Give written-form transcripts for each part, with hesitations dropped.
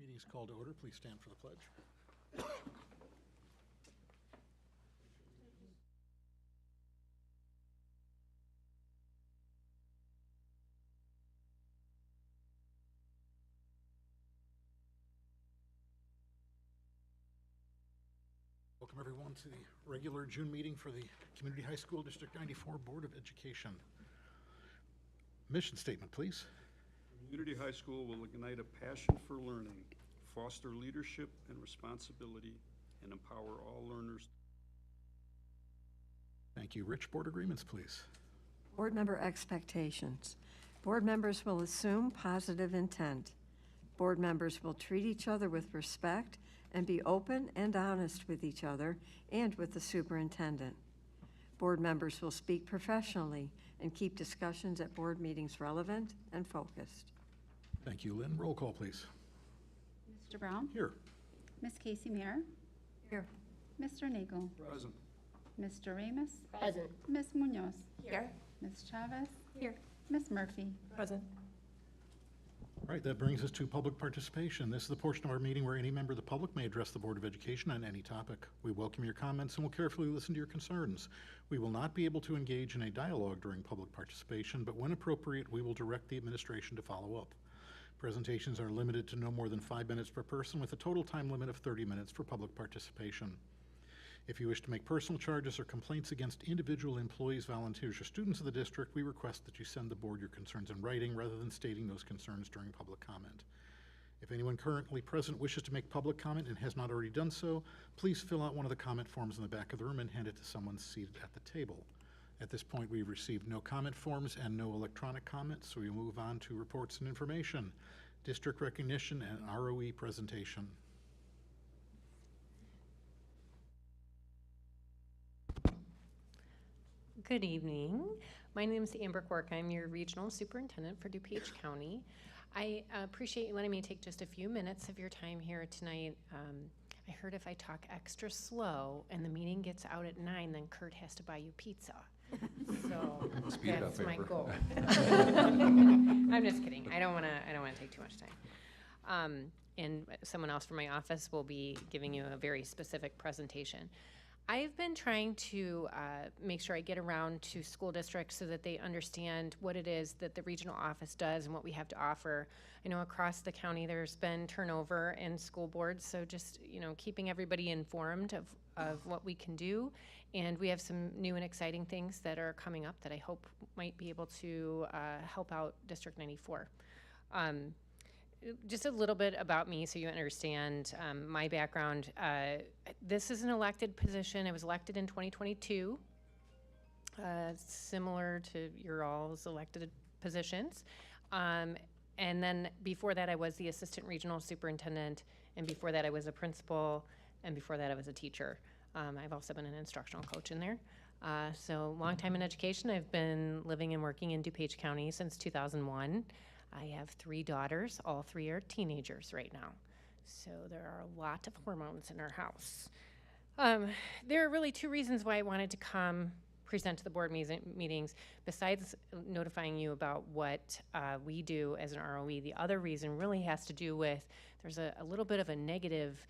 Meeting is called to order. Please stand for the pledge. Welcome everyone to the regular June meeting for the Community High School District 94 Board of Education. Mission statement, please. Community High School will ignite a passion for learning, foster leadership and responsibility, and empower all learners. Thank you. Rich, board agreements, please. Board member expectations. Board members will assume positive intent. Board members will treat each other with respect and be open and honest with each other and with the superintendent. Board members will speak professionally and keep discussions at board meetings relevant and focused. Thank you, Lynn. Roll call, please. Mr. Brown? Here. Ms. Casey Mayer? Here. Mr. Nagel? Present. Mr. Ramus? Present. Ms. Munoz? Here. Ms. Chavez? Here. Ms. Murphy? Present. All right, that brings us to public participation. This is the portion of our meeting where any member of the public may address the Board of Education on any topic. We welcome your comments and will carefully listen to your concerns. We will not be able to engage in a dialogue during public participation, but when appropriate, we will direct the administration to follow up. Presentations are limited to no more than 5 minutes per person, with a total time limit of 30 minutes for public participation. If you wish to make personal charges or complaints against individual employees, volunteers, or students of the district, we request that you send the board your concerns in writing rather than stating those concerns during public comment. If anyone currently present wishes to make public comment and has not already done so, please fill out one of the comment forms in the back of the room and hand it to someone seated at the table. At this point, we've received no comment forms and no electronic comments, so we move on to reports and information, district recognition, and ROE presentation. Good evening. My name is Amber Quirk. I'm your regional superintendent for DuPage County. I appreciate you letting me take just a few minutes of your time here tonight. I heard if I talk extra slow and the meeting gets out at 9, then Kurt has to buy you pizza. So that's my goal. I'm just kidding. I don't want to take too much time. And someone else from my office will be giving you a very specific presentation. I've been trying to make sure I get around to school districts so that they understand what it is that the regional office does and what we have to offer. I know across the county there's been turnover in school boards, so just keeping everybody informed of what we can do. And we have some new and exciting things that are coming up that I hope might be able to help out District 94. Just a little bit about me so you understand my background. This is an elected position. I was elected in 2022, similar to your all's elected positions. And then before that, I was the assistant regional superintendent, and before that, I was a principal, and before that, I was a teacher. I've also been an instructional coach in there. So long time in education. I've been living and working in DuPage County since 2001. I have 3 daughters. All 3 are teenagers right now. So there are a lot of hormones in our house. There are really 2 reasons why I wanted to come present to the board meetings, besides notifying you about what we do as an ROE. The other reason really has to do with there's a little bit of a negative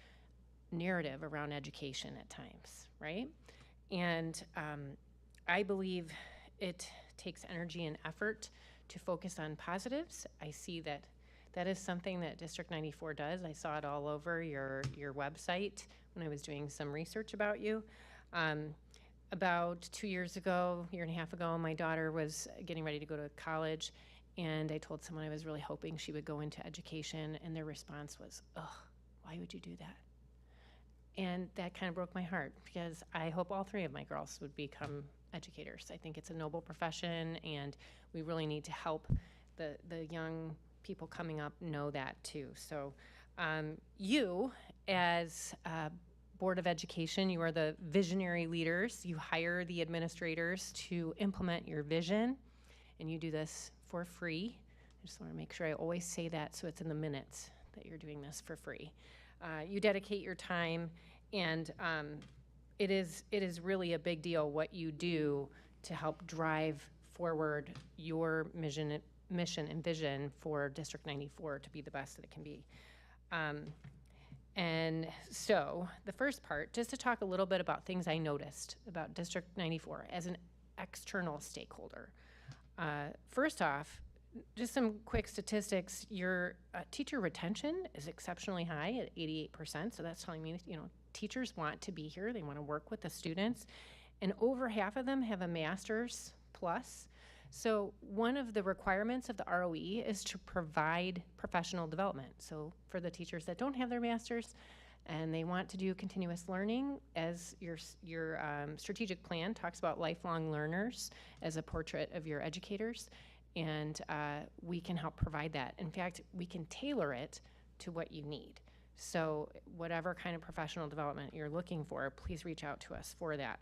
narrative around education at times, right? And I believe it takes energy and effort to focus on positives. I see that that is something that District 94 does. I saw it all over your website when I was doing some research about you. About 2 years ago, year and a half ago, my daughter was getting ready to go to college, and I told someone I was really hoping she would go into education, and their response was, "Ugh, why would you do that?" And that kind of broke my heart, because I hope all 3 of my girls would become educators. I think it's a noble profession, and we really need to help the young people coming up know that too. So you, as Board of Education, you are the visionary leaders. You hire the administrators to implement your vision, and you do this for free. I just want to make sure I always say that so it's in the minutes that you're doing this for free. You dedicate your time, and it is really a big deal what you do to help drive forward your mission and vision for District 94 to be the best that it can be. And so the first part, just to talk a little bit about things I noticed about District 94 as an external stakeholder. First off, just some quick statistics. Your teacher retention is exceptionally high at 88%. So that's telling me, teachers want to be here. They want to work with the students. And over half of them have a master's plus. So one of the requirements of the ROE is to provide professional development. So for the teachers that don't have their master's and they want to do continuous learning, as your strategic plan talks about lifelong learners as a portrait of your educators, and we can help provide that. In fact, we can tailor it to what you need. So whatever kind of professional development you're looking for, please reach out to us for that.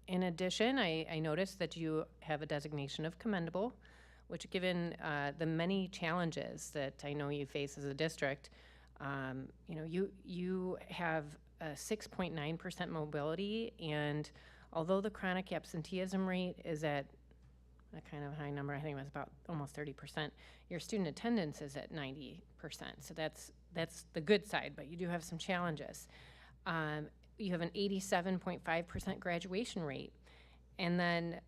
In addition, I noticed that you have a designation of commendable, which given the many challenges that I know you face as a district, you have a 6.9% mobility, and although the chronic absenteeism rate is at a kind of high number, I think it was about almost 30%, your student attendance is at 90%. So that's the good side, but you do have some challenges. You have an 87.5% graduation rate. And then,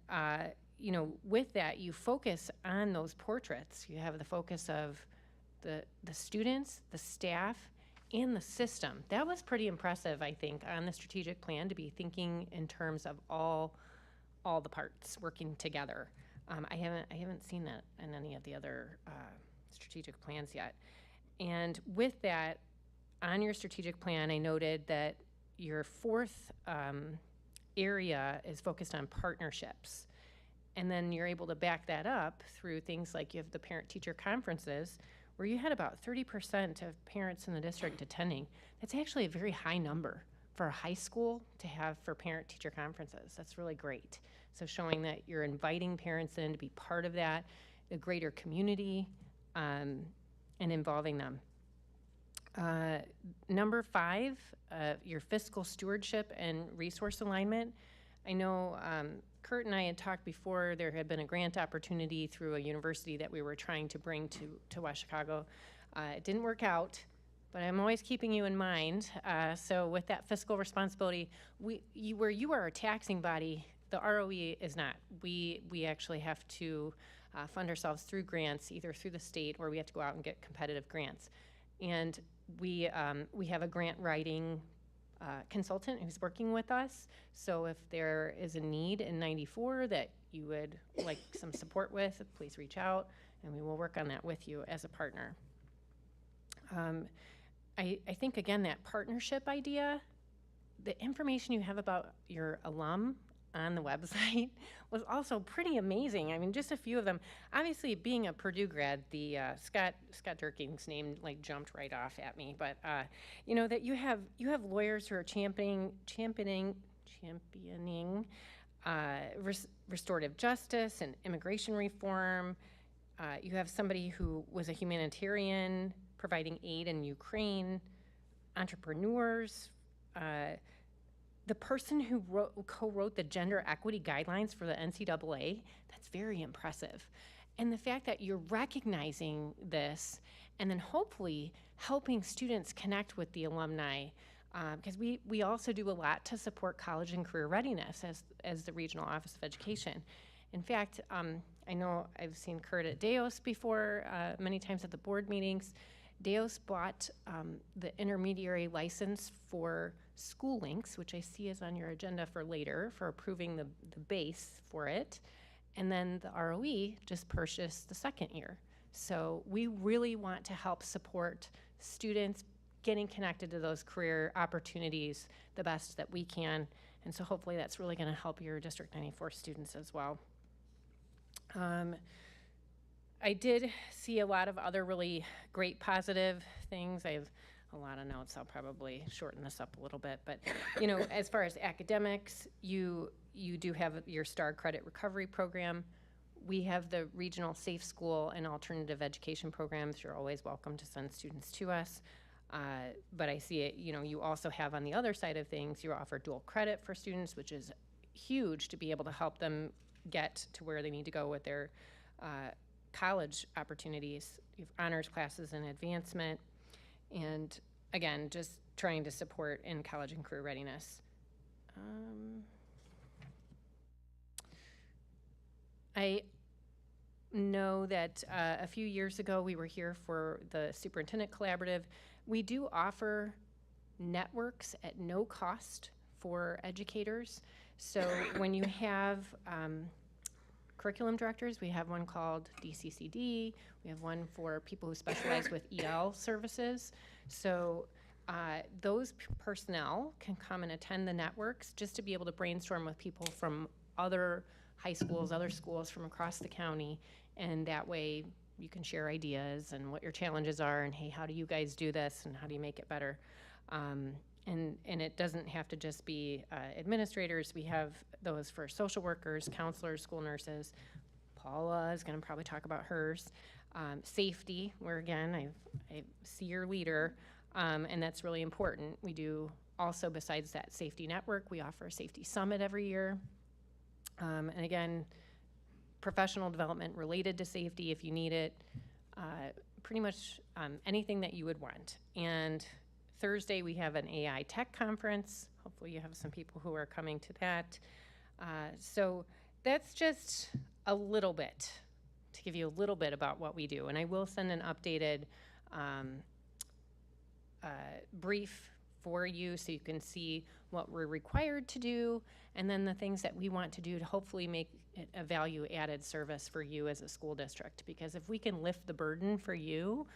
with that, you focus on those portraits. You have the focus of the students, the staff, and the system. That was pretty impressive, I think, on the strategic plan, to be thinking in terms of all the parts working together. I haven't seen that in any of the other strategic plans yet. And with that, on your strategic plan, I noted that your fourth area is focused on partnerships. And then you're able to back that up through things like you have the parent-teacher conferences, where you had about 30% of parents in the district attending. That's actually a very high number for a high school to have for parent-teacher conferences. That's really great. So showing that you're inviting parents in to be part of that, the greater community, and involving them. Number 5, your fiscal stewardship and resource alignment. I know Kurt and I had talked before. There had been a grant opportunity through a university that we were trying to bring to West Chicago. It didn't work out, but I'm always keeping you in mind. So with that fiscal responsibility, where you are a taxing body, the ROE is not. We actually have to fund ourselves through grants, either through the state or we have to go out and get competitive grants. And we have a grant writing consultant who's working with us. So if there is a need in 94 that you would like some support with, please reach out and we will work on that with you as a partner. I think, again, that partnership idea, the information you have about your alum on the website was also pretty amazing. I mean, just a few of them. Obviously, being a Purdue grad, the Scott Durking's name jumped right off at me. But that you have lawyers who are championing restorative justice and immigration reform. You have somebody who was a humanitarian providing aid in Ukraine, entrepreneurs. The person who co-wrote the gender equity guidelines for the NCAA, that's very impressive. And the fact that you're recognizing this and then hopefully helping students connect with the alumni, because we also do a lot to support college and career readiness as the Regional Office of Education. In fact, I know I've seen Kurt at Deos before, many times at the board meetings. Deos bought the intermediary license for School Links, which I see is on your agenda for later, for approving the base for it. And then the ROE just purchased the second year. So we really want to help support students getting connected to those career opportunities the best that we can. And so hopefully that's really going to help your District 94 students as well. I did see a lot of other really great positive things. I have a lot of notes. I'll probably shorten this up a little bit. But, as far as academics, you do have your STAR credit recovery program. We have the regional safe school and alternative education programs. You're always welcome to send students to us. But I see it, you also have on the other side of things, you offer dual credit for students, which is huge to be able to help them get to where they need to go with their college opportunities. You have honors classes and advancement. And again, just trying to support in college and career readiness. I know that a few years ago we were here for the Superintendent Collaborative. We do offer networks at no cost for educators. So when you have curriculum directors, we have one called DCCD. We have one for people who specialize with EL services. So those personnel can come and attend the networks just to be able to brainstorm with people from other high schools, other schools from across the county. And that way you can share ideas and what your challenges are and, hey, how do you guys do this and how do you make it better? And it doesn't have to just be administrators. We have those for social workers, counselors, school nurses. Paula is going to probably talk about hers. Safety, where again, I see your leader, and that's really important. We do also, besides that safety network, we offer a safety summit every year. And again, professional development related to safety if you need it, pretty much anything that you would want. And Thursday, we have an AI tech conference. Hopefully you have some people who are coming to that. So that's just a little bit, to give you a little bit about what we do. And I will send an updated brief for you so you can see what we're required to do and then the things that we want to do to hopefully make it a value-added service for you as a school district. Because if we can lift the burden for you,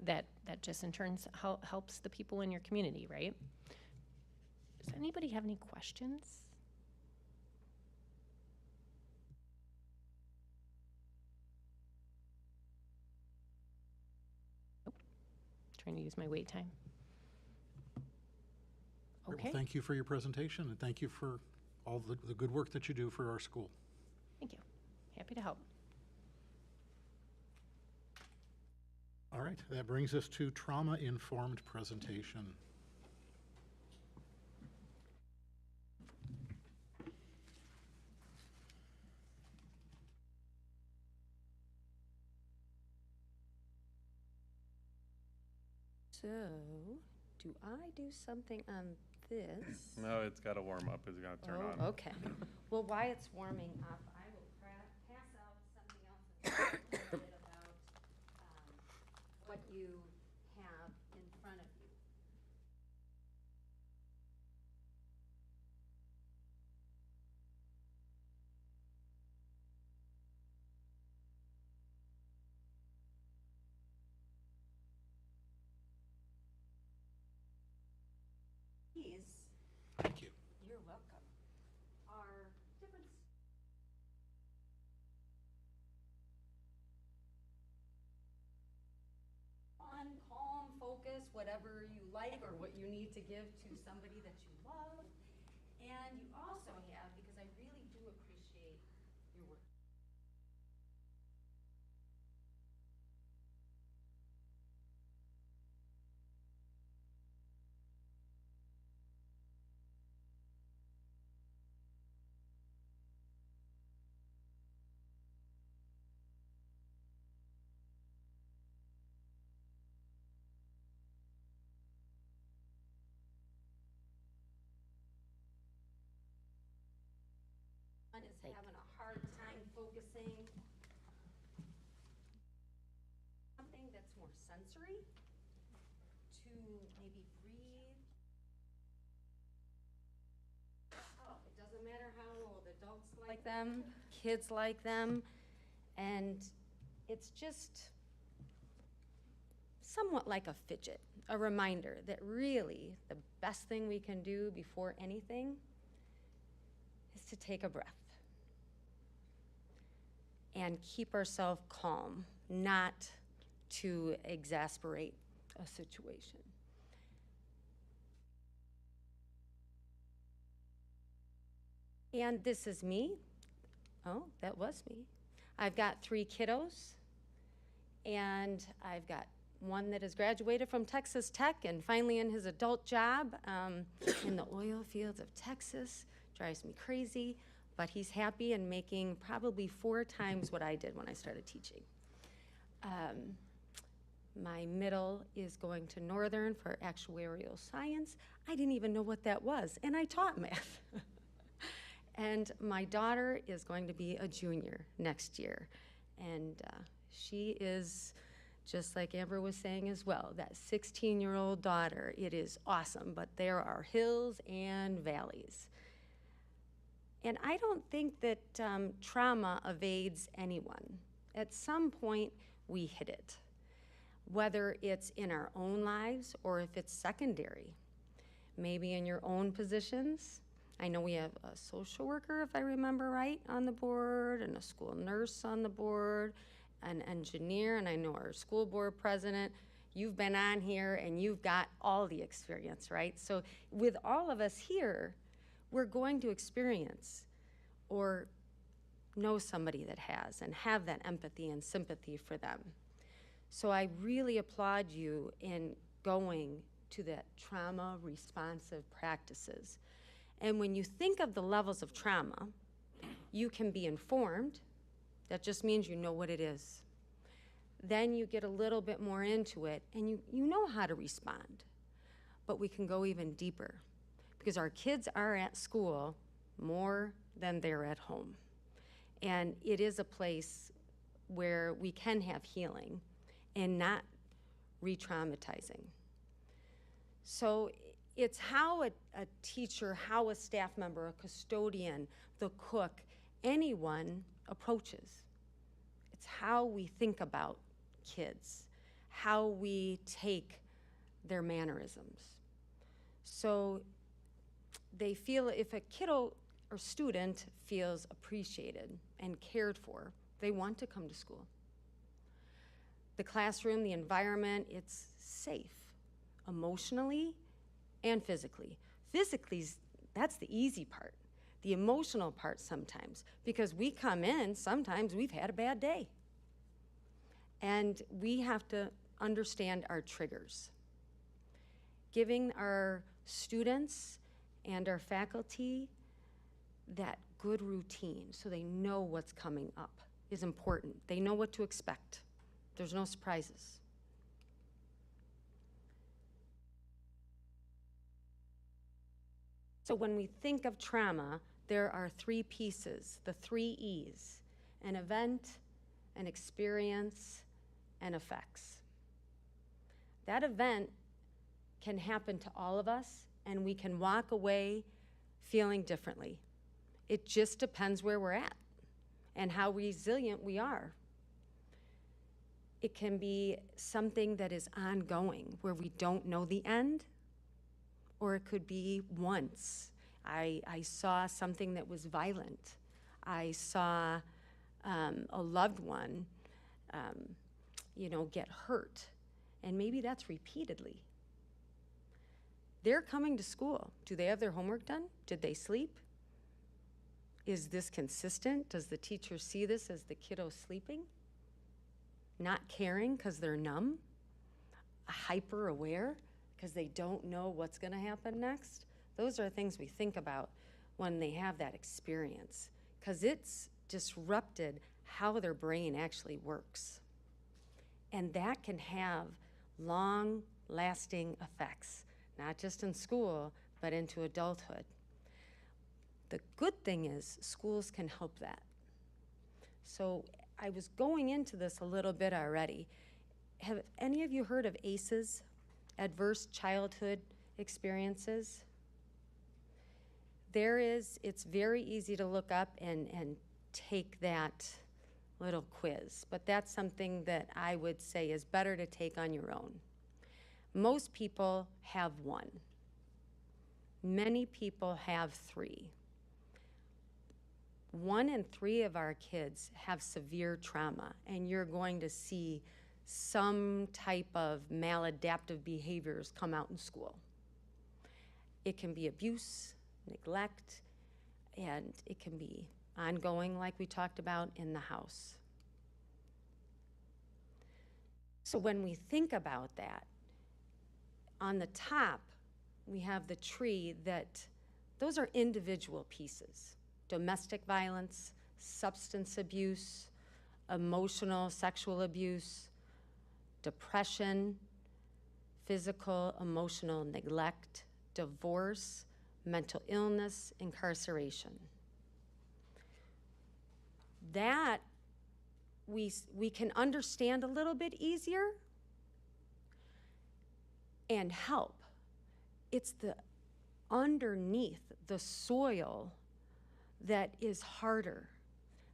that just in turn helps the people in your community, right? Does anybody have any questions? Nope. Trying to use my wait time. Great. Okay. Well, thank you for your presentation, and thank you for all the good work that you do for our school. Thank you. Happy to help. All right, that brings us to trauma-informed presentation. So, do I do something on this? No, it's got to warm up. It's got to turn on. Okay. Well, while it's warming up, I will pass out something else and talk a little bit about what you have in front of you. These, Thank you. you're welcome, are different. Fun, calm, focus, whatever you like or what you need to give to somebody that you love. And you also have, because I really do appreciate your work. One is having a hard time focusing. Something that's more sensory to maybe breathe. Oh, it doesn't matter how old, adults like them, kids like them, and it's just somewhat like a fidget, a reminder that really the best thing we can do before anything is to take a breath and keep ourselves calm, not to exasperate a situation. And this is me. Oh, that was me. I've got 3 kiddos, and I've got one that has graduated from Texas Tech and finally in his adult job in the oil fields of Texas. Drives me crazy, but he's happy and making probably 4 times what I did when I started teaching. My middle is going to Northern for actuarial science. I didn't even know what that was, and I taught math. And my daughter is going to be a junior next year. And she is, just like Amber was saying as well, that 16-year-old daughter. It is awesome, but there are hills and valleys. And I don't think that trauma evades anyone. At some point, we hit it, whether it's in our own lives or if it's secondary. Maybe in your own positions. I know we have a social worker, if I remember right, on the board, and a school nurse on the board, an engineer, and I know our school board president. You've been on here and you've got all the experience, right? So with all of us here, we're going to experience or know somebody that has and have that empathy and sympathy for them. So I really applaud you in going to that trauma responsive practices. And when you think of the levels of trauma, you can be informed. That just means you know what it is. Then you get a little bit more into it and you know how to respond. But we can go even deeper because our kids are at school more than they're at home. And it is a place where we can have healing and not re-traumatizing. So it's how a teacher, how a staff member, a custodian, the cook, anyone approaches. It's how we think about kids, how we take their mannerisms. So they feel if a kiddo or student feels appreciated and cared for, they want to come to school. The classroom, the environment, it's safe, emotionally and physically. Physically, that's the easy part. The emotional part sometimes, because we come in, sometimes we've had a bad day. And we have to understand our triggers. Giving our students and our faculty that good routine so they know what's coming up is important. They know what to expect. There's no surprises. So when we think of trauma, there are three pieces, the three E's: an event, an experience, and effects. That event can happen to all of us, and we can walk away feeling differently. It just depends where we're at and how resilient we are. It can be something that is ongoing, where we don't know the end, or it could be once. I saw something that was violent. I saw a loved one, get hurt, and maybe that's repeatedly. They're coming to school. Do they have their homework done? Did they sleep? Is this consistent? Does the teacher see this as the kiddo sleeping? Not caring because they're numb? Hyper aware because they don't know what's going to happen next? Those are things we think about when they have that experience, because it's disrupted how their brain actually works. And that can have long-lasting effects, not just in school, but into adulthood. The good thing is schools can help that. So I was going into this a little bit already. Have any of you heard of ACEs, adverse childhood experiences? It's very easy to look up and take that little quiz, but that's something that I would say is better to take on your own. Most people have one. Many people have three. 1 in 3 of our kids have severe trauma, and you're going to see some type of maladaptive behaviors come out in school. It can be abuse, neglect, and it can be ongoing, like we talked about, in the house. So when we think about that, on the top, we have the tree that, those are individual pieces. Domestic violence, substance abuse, emotional, sexual abuse, depression, physical, emotional neglect, divorce, mental illness, incarceration. That we can understand a little bit easier and help. It's the underneath the soil that is harder,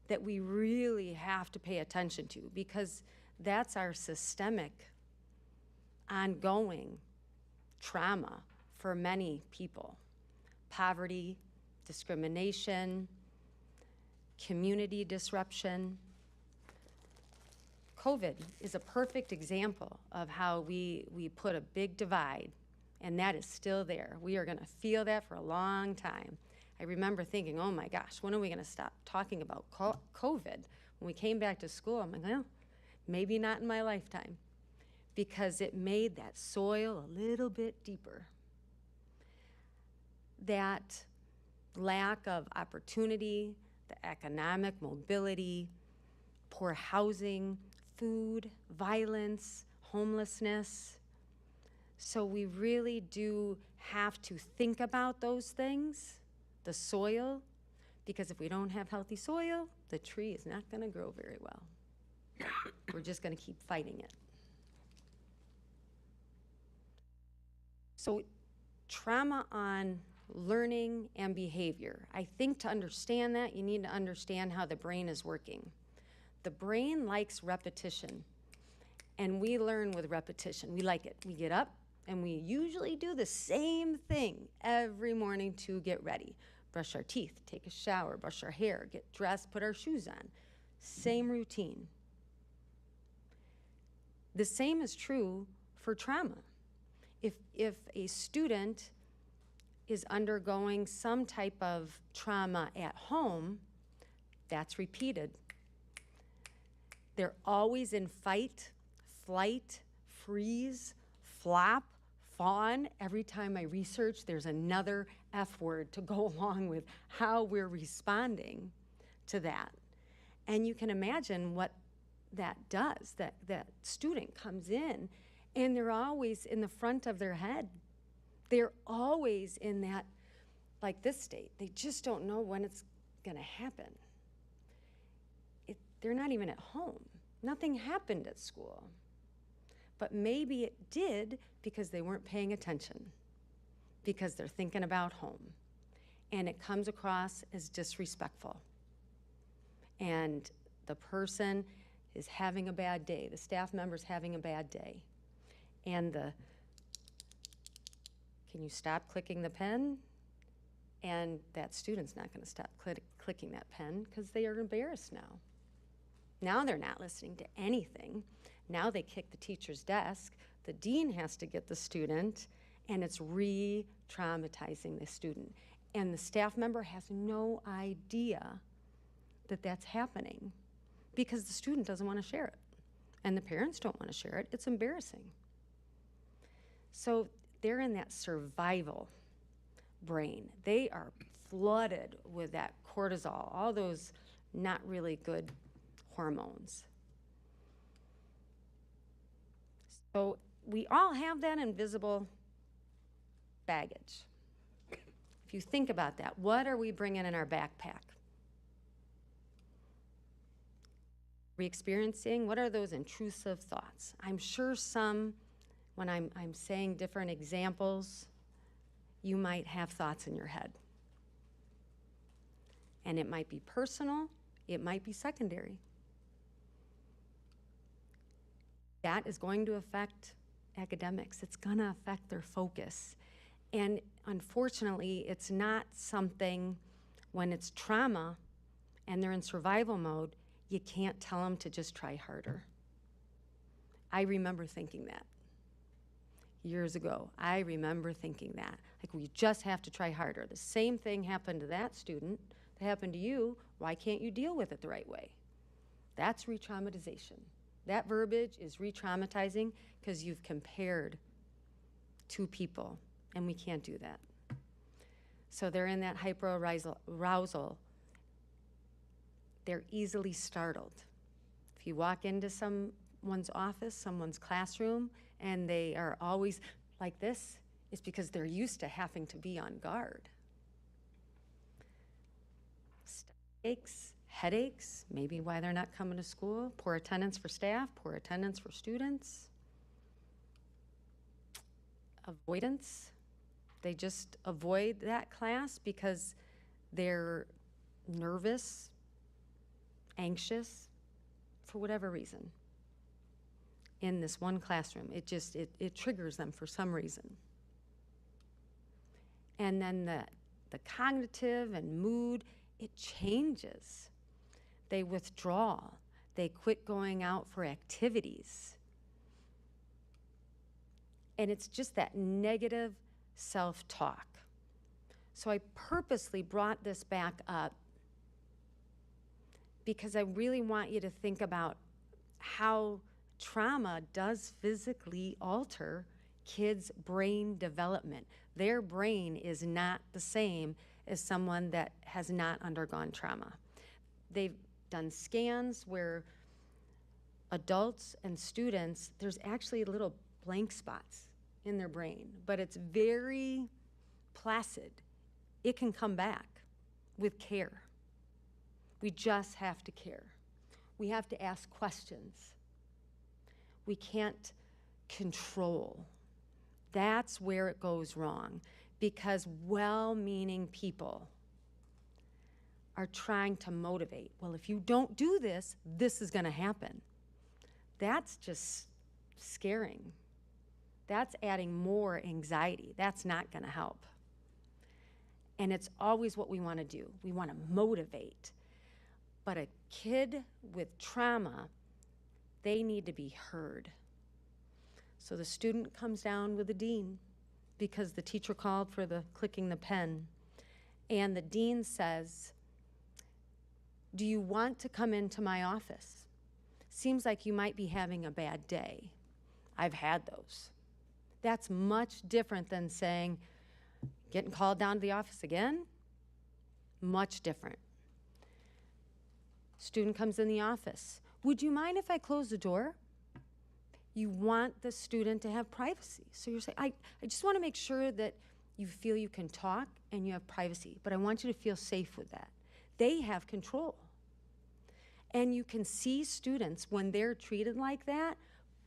that we really have to pay attention to, because that's our systemic, ongoing trauma for many people. Poverty, discrimination, community disruption. COVID is a perfect example of how we put a big divide, and that is still there. We are going to feel that for a long time. I remember thinking, oh my gosh, when are we going to stop talking about COVID? When we came back to school, I'm like, well, maybe not in my lifetime, because it made that soil a little bit deeper. That lack of opportunity, the economic mobility, poor housing, food, violence, homelessness. So we really do have to think about those things, the soil, because if we don't have healthy soil, the tree is not going to grow very well. We're just going to keep fighting it. So trauma on learning and behavior. I think to understand that, you need to understand how the brain is working. The brain likes repetition, and we learn with repetition. We like it. We get up, and we usually do the same thing every morning to get ready. Brush our teeth, take a shower, brush our hair, get dressed, put our shoes on. Same routine. The same is true for trauma. If a student is undergoing some type of trauma at home, that's repeated. They're always in fight, flight, freeze, flop, fawn. Every time I research, there's another F word to go along with how we're responding to that. And you can imagine what that does. That student comes in, and they're always in the front of their head. They're always in that, like this state. They just don't know when it's going to happen. They're not even at home. Nothing happened at school. But maybe it did because they weren't paying attention, because they're thinking about home. And it comes across as disrespectful. And the person is having a bad day. The staff member's having a bad day. And can you stop clicking the pen? And that student's not going to stop clicking that pen because they are embarrassed now. Now they're not listening to anything. Now they kick the teacher's desk. The dean has to get the student, and it's re-traumatizing the student. And the staff member has no idea that that's happening because the student doesn't want to share it. And the parents don't want to share it. It's embarrassing. So they're in that survival brain. They are flooded with that cortisol, all those not really good hormones. So we all have that invisible baggage. If you think about that, what are we bringing in our backpack? Re-experiencing, what are those intrusive thoughts? I'm sure some, when I'm saying different examples, you might have thoughts in your head. And it might be personal, it might be secondary. That is going to affect academics. It's going to affect their focus. And unfortunately, it's not something, when it's trauma and they're in survival mode, you can't tell them to just try harder. I remember thinking that years ago. I remember thinking that. Like, we just have to try harder. The same thing happened to that student that happened to you. Why can't you deal with it the right way? That's re-traumatization. That verbiage is re-traumatizing because you've compared two people, and we can't do that. So they're in that hyperarousal. They're easily startled. If you walk into someone someone's office, someone's classroom, and they are always like this, it's because they're used to having to be on guard. Aches, headaches, maybe why they're not coming to school, poor attendance for staff, poor attendance for students. Avoidance, they just avoid that class because they're nervous, anxious, for whatever reason. In this one classroom, it triggers them for some reason. And then the cognitive and mood, it changes. They withdraw. They quit going out for activities. And it's just that negative self-talk. So I purposely brought this back up because I really want you to think about how trauma does physically alter kids' brain development. Their brain is not the same as someone that has not undergone trauma. They've done scans where adults and students, there's actually little blank spots in their brain, but it's very placid. It can come back with care. We just have to care. We have to ask questions. We can't control. That's where it goes wrong, because well-meaning people are trying to motivate. Well, if you don't do this, this is going to happen. That's just scaring. That's adding more anxiety. That's not going to help. And it's always what we want to do. We want to motivate. But a kid with trauma, they need to be heard. So the student comes down with the dean because the teacher called for the clicking the pen. And the dean says, "Do you want to come into my office? Seems like you might be having a bad day." I've had those. That's much different than saying, "Getting called down to the office again?" Much different. Student comes in the office. "Would you mind if I close the door?" You want the student to have privacy. So you're saying, I just want to make sure that you feel you can talk and you have privacy, but I want you to feel safe with that. They have control. And you can see students, when they're treated like that,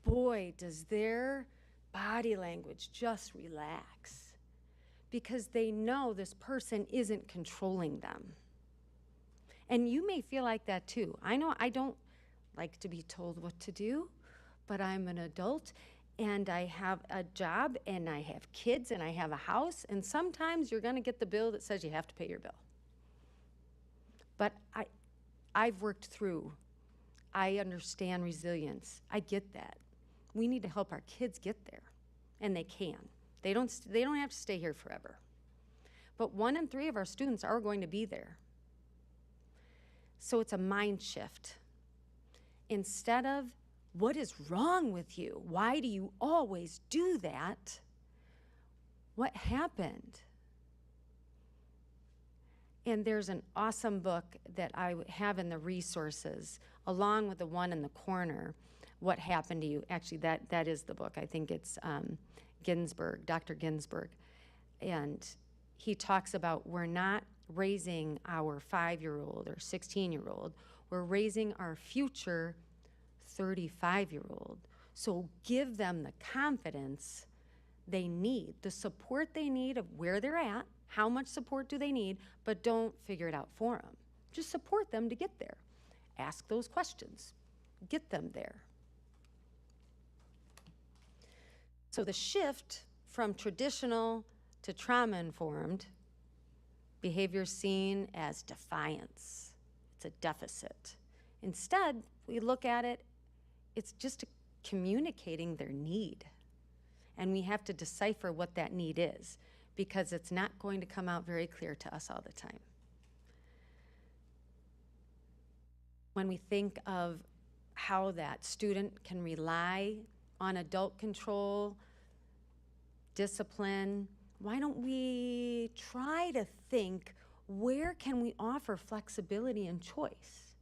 boy, does their body language just relax, because they know this person isn't controlling them. And you may feel like that too. I know I don't like to be told what to do, but I'm an adult and I have a job and I have kids and I have a house, and sometimes you're going to get the bill that says you have to pay your bill. But I've worked through. I understand resilience. I get that. We need to help our kids get there, and they can. They don't have to stay here forever. But 1 in 3 of our students are going to be there. So it's a mind shift. Instead of, "What is wrong with you? Why do you always do that?" What happened? And there's an awesome book that I have in the resources, along with the one in the corner, "What Happened to You." Actually, that is the book. I think it's Ginsburg, Dr. Ginsburg. And he talks about, we're not raising our 5-year-old or 16-year-old. We're raising our future 35-year-old. So give them the confidence they need, the support they need of where they're at, how much support do they need, but don't figure it out for them. Just support them to get there. Ask those questions. Get them there. So the shift from traditional to trauma-informed behavior is seen as defiance. It's a deficit. Instead, we look at it, it's just communicating their need. And we have to decipher what that need is, because it's not going to come out very clear to us all the time. When we think of how that student can rely on adult control, discipline, why don't we try to think, where can we offer flexibility and choice?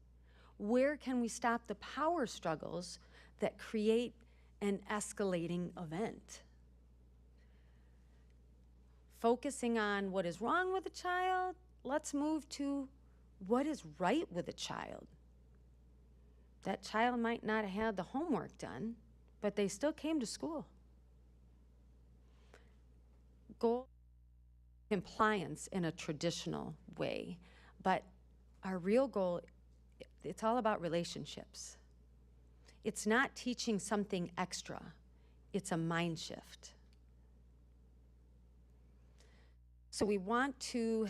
Where can we stop the power struggles that create an escalating event. Focusing on what is wrong with a child, let's move to what is right with a child. That child might not have had the homework done, but they still came to school. Goal compliance in a traditional way, but our real goal, it's all about relationships. It's not teaching something extra, it's a mind shift. So we want to,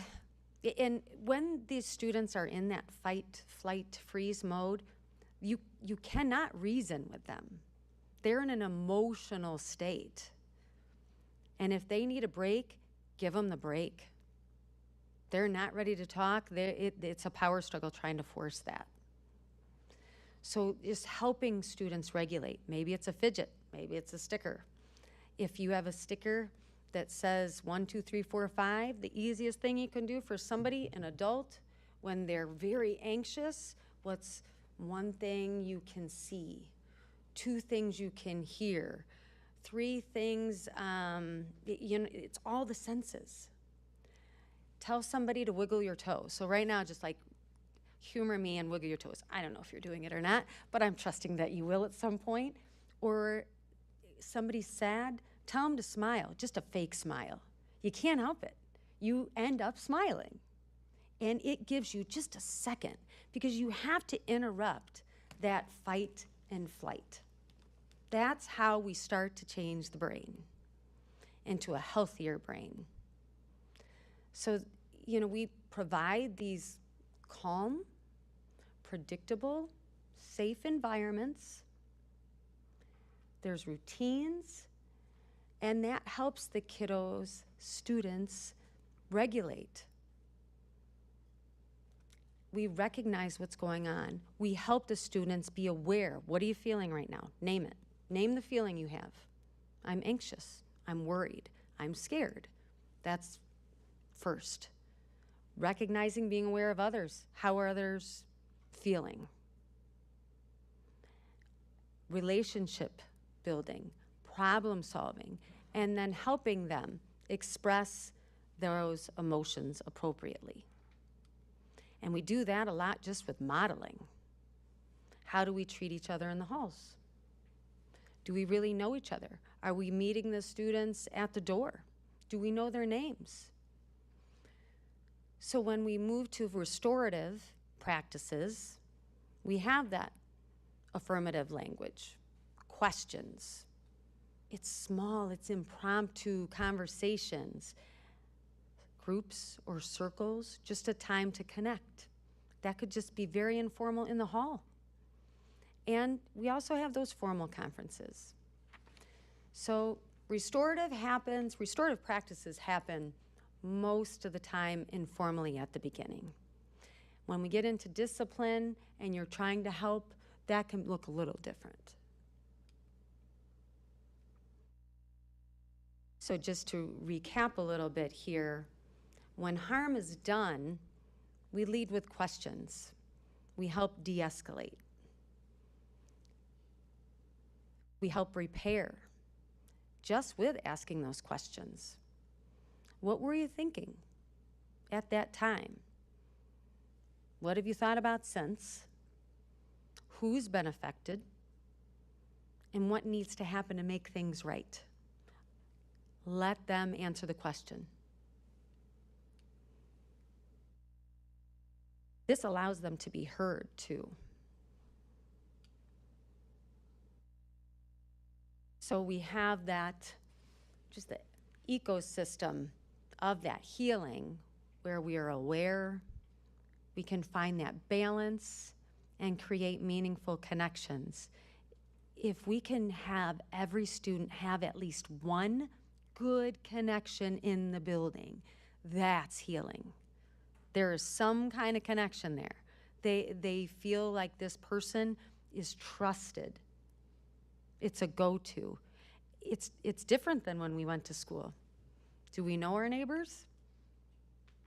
and when these students are in that fight, flight, freeze mode, you cannot reason with them. They're in an emotional state. And if they need a break, give them the break. They're not ready to talk. It's a power struggle trying to force that. So just helping students regulate. Maybe it's a fidget, maybe it's a sticker. If you have a sticker that says 1, 2, 3, 4, 5, the easiest thing you can do for somebody, an adult, when they're very anxious, what's one thing you can see, 2 things you can hear, 3 things, it's all the senses. Tell somebody to wiggle your toes. So right now, just like humor me and wiggle your toes. I don't know if you're doing it or not, but I'm trusting that you will at some point. Or somebody's sad, tell them to smile, just a fake smile. You can't help it. You end up smiling. And it gives you just a second because you have to interrupt that fight and flight. That's how we start to change the brain into a healthier brain. So, we provide these calm, predictable, safe environments. There's routines, and that helps the kiddos, students, regulate. We recognize what's going on. We help the students be aware. What are you feeling right now? Name it. Name the feeling you have. I'm anxious. I'm worried. I'm scared. That's first. Recognizing, being aware of others. How are others feeling? Relationship building, problem solving, and then helping them express those emotions appropriately. And we do that a lot just with modeling. How do we treat each other in the halls? Do we really know each other? Are we meeting the students at the door? Do we know their names? So when we move to restorative practices, we have that affirmative language, questions. It's small, it's impromptu conversations, groups or circles, just a time to connect. That could just be very informal in the hall. And we also have those formal conferences. So restorative practices happen most of the time informally at the beginning. When we get into discipline and you're trying to help, that can look a little different. So just to recap a little bit here, when harm is done, we lead with questions. We help de-escalate. We help repair just with asking those questions. What were you thinking at that time? What have you thought about since? Who's been affected? And what needs to happen to make things right? Let them answer the question. This allows them to be heard too. So we have that, just the ecosystem of that healing where we are aware, we can find that balance and create meaningful connections. If we can have every student have at least one good connection in the building, that's healing. There is some kind of connection there. They feel like this person is trusted. It's a go-to. It's different than when we went to school. Do we know our neighbors?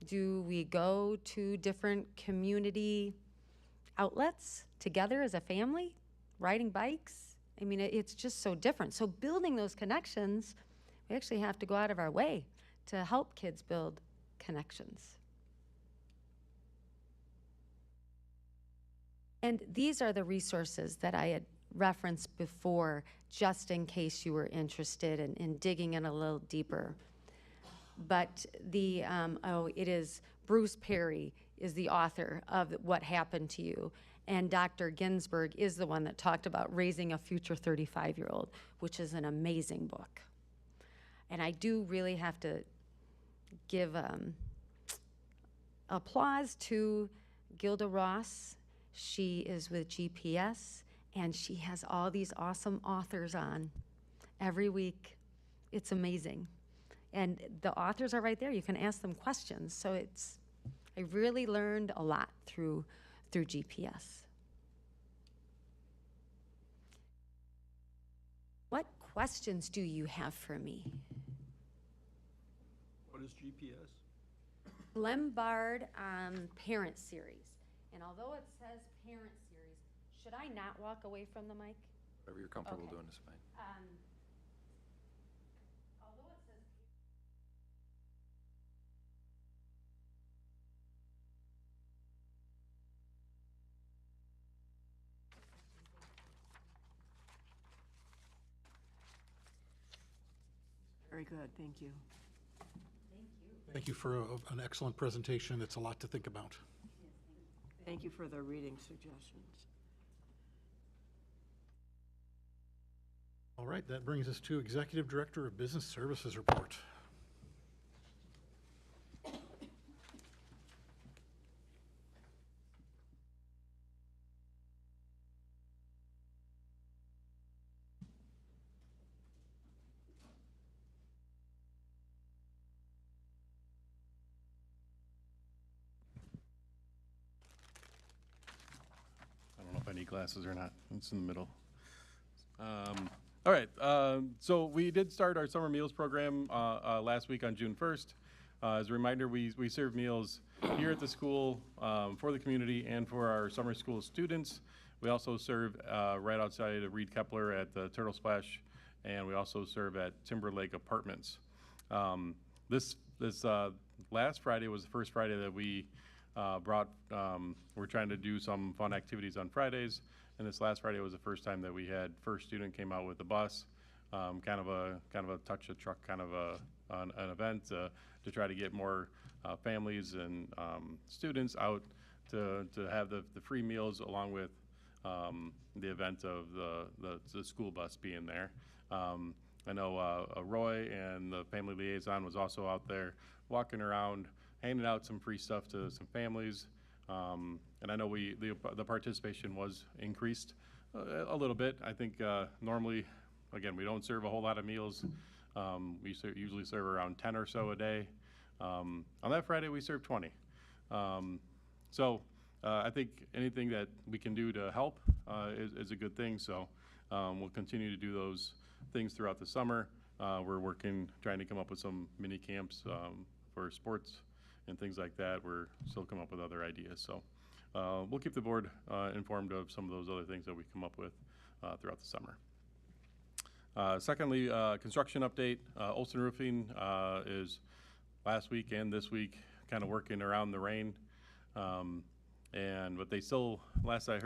Do we go to different community outlets together as a family, riding bikes I mean, it's just so different. So building those connections, we actually have to go out of our way to help kids build connections. And these are the resources that I had referenced before, just in case you were interested in digging in a little deeper. But it is Bruce Perry is the author of What Happened to You. And Dr. Ginsburg is the one that talked about raising a future 35-year-old, which is an amazing book. And I do really have to give applause to Gilda Ross. She is with GPS, and she has all these awesome authors on every week. It's amazing. And the authors are right there. You can ask them questions. So I really learned a lot through GPS. What questions do you have for me? What is GPS? Lembard Parent Series. And although it says Parent Series, should I not walk away from the mic? Whatever you're comfortable Okay. doing is fine. Although it says Very good, thank you. Thank you for an excellent presentation. It's a lot to think about. Thank you for the reading suggestions. All right, that brings us to Executive Director of Business Services report. I don't know if I need glasses or not. It's in the middle. All right, so we did start our summer meals program last week on June 1st. As a reminder, we serve meals here at the school for the community and for our summer school students. We also serve right outside of Reed Kepler at the Turtle Splash, and we also serve at Timberlake Apartments. This last Friday was the first Friday that we we're trying to do some fun activities on Fridays, and this last Friday was the first time that we had first student came out with the bus, kind of a touch a truck kind of an event to try to get more families and students out to have the free meals along with the event of the school bus being there. I know Roy and the family liaison was also out there walking around, handing out some free stuff to some families. And I know the participation was increased a little bit. I think normally, again, we don't serve a whole lot of meals. We usually serve around 10 or so a day. On that Friday, we served 20. So I think anything that we can do to help is a good thing. So we'll continue to do those things throughout the summer. We're trying to come up with some mini camps for sports and things like that. We're still coming up with other ideas. So we'll keep the board informed of some of those other things that we come up with throughout the summer. Secondly, construction update. Olson Roofing is last week and this week kind of working around the rain. But they still, last I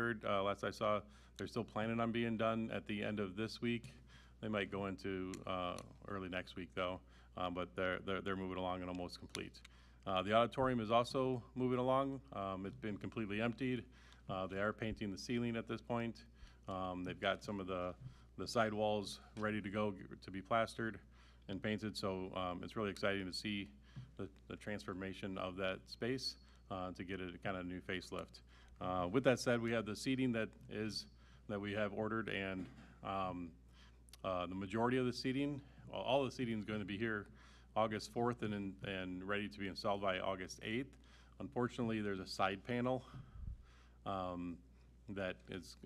saw, they're still planning on being done at the end of this week. They might go into early next week though, but they're moving along and almost complete. The auditorium is also moving along. It's been completely emptied. They are painting the ceiling at this point. They've got some of the sidewalls ready to go to be plastered and painted. So it's really exciting to see the transformation of that space to get a kind of new facelift. With that said, we have the seating that we have ordered, and the majority of the seating, well, all the seating is going to be here August 4th and ready to be installed by August 8th. Unfortunately, there's a side panel that is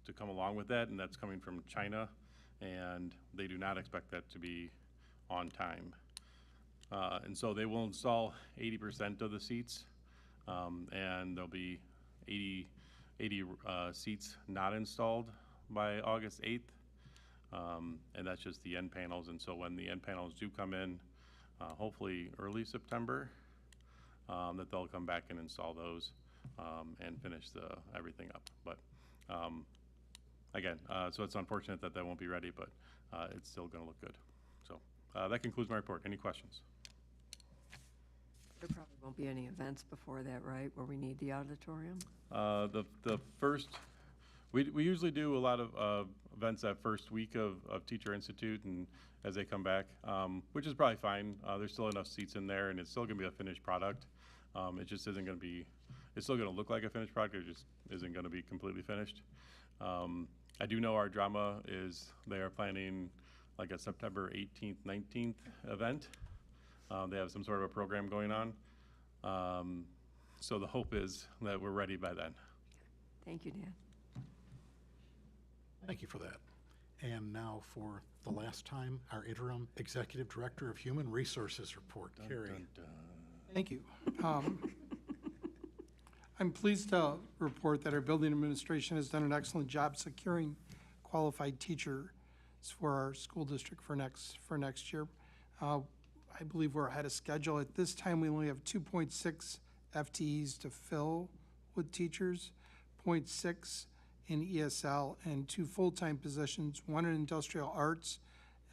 to come along with that, and that's coming from China, and they do not expect that to be on time. And so they will install 80% of the seats, and there'll be 80 seats not installed by August 8th. And that's just the end panels. And so when the end panels do come in, hopefully early September, that they'll come back and install those and finish everything up. But again, so it's unfortunate that won't be ready, but it's still going to look good. So that concludes my report. Any questions? There probably won't be any events before that, right, where we need the auditorium? The first, we usually do a lot of events that first week of Teacher Institute and as they come back, which is probably fine. There's still enough seats in there and it's still gonna be a finished product. It just isn't gonna be, it's still gonna look like a finished product, it just isn't gonna be completely finished. I do know our drama they are planning like a September 18th, 19th event. They have some sort of a program going on. So the hope is that we're ready by then. Thank you, Dan. Thank you for that. And now for the last time, our interim Executive Director of Human Resources report. Carrie. Dun, dun. Thank you. I'm pleased to report that our building administration has done an excellent job securing qualified teachers for our school district for next year. I believe we're ahead of schedule. At this time, we only have 2.6 FTEs to fill with teachers, 0.6 in ESL, and 2 full-time positions, 1 in industrial arts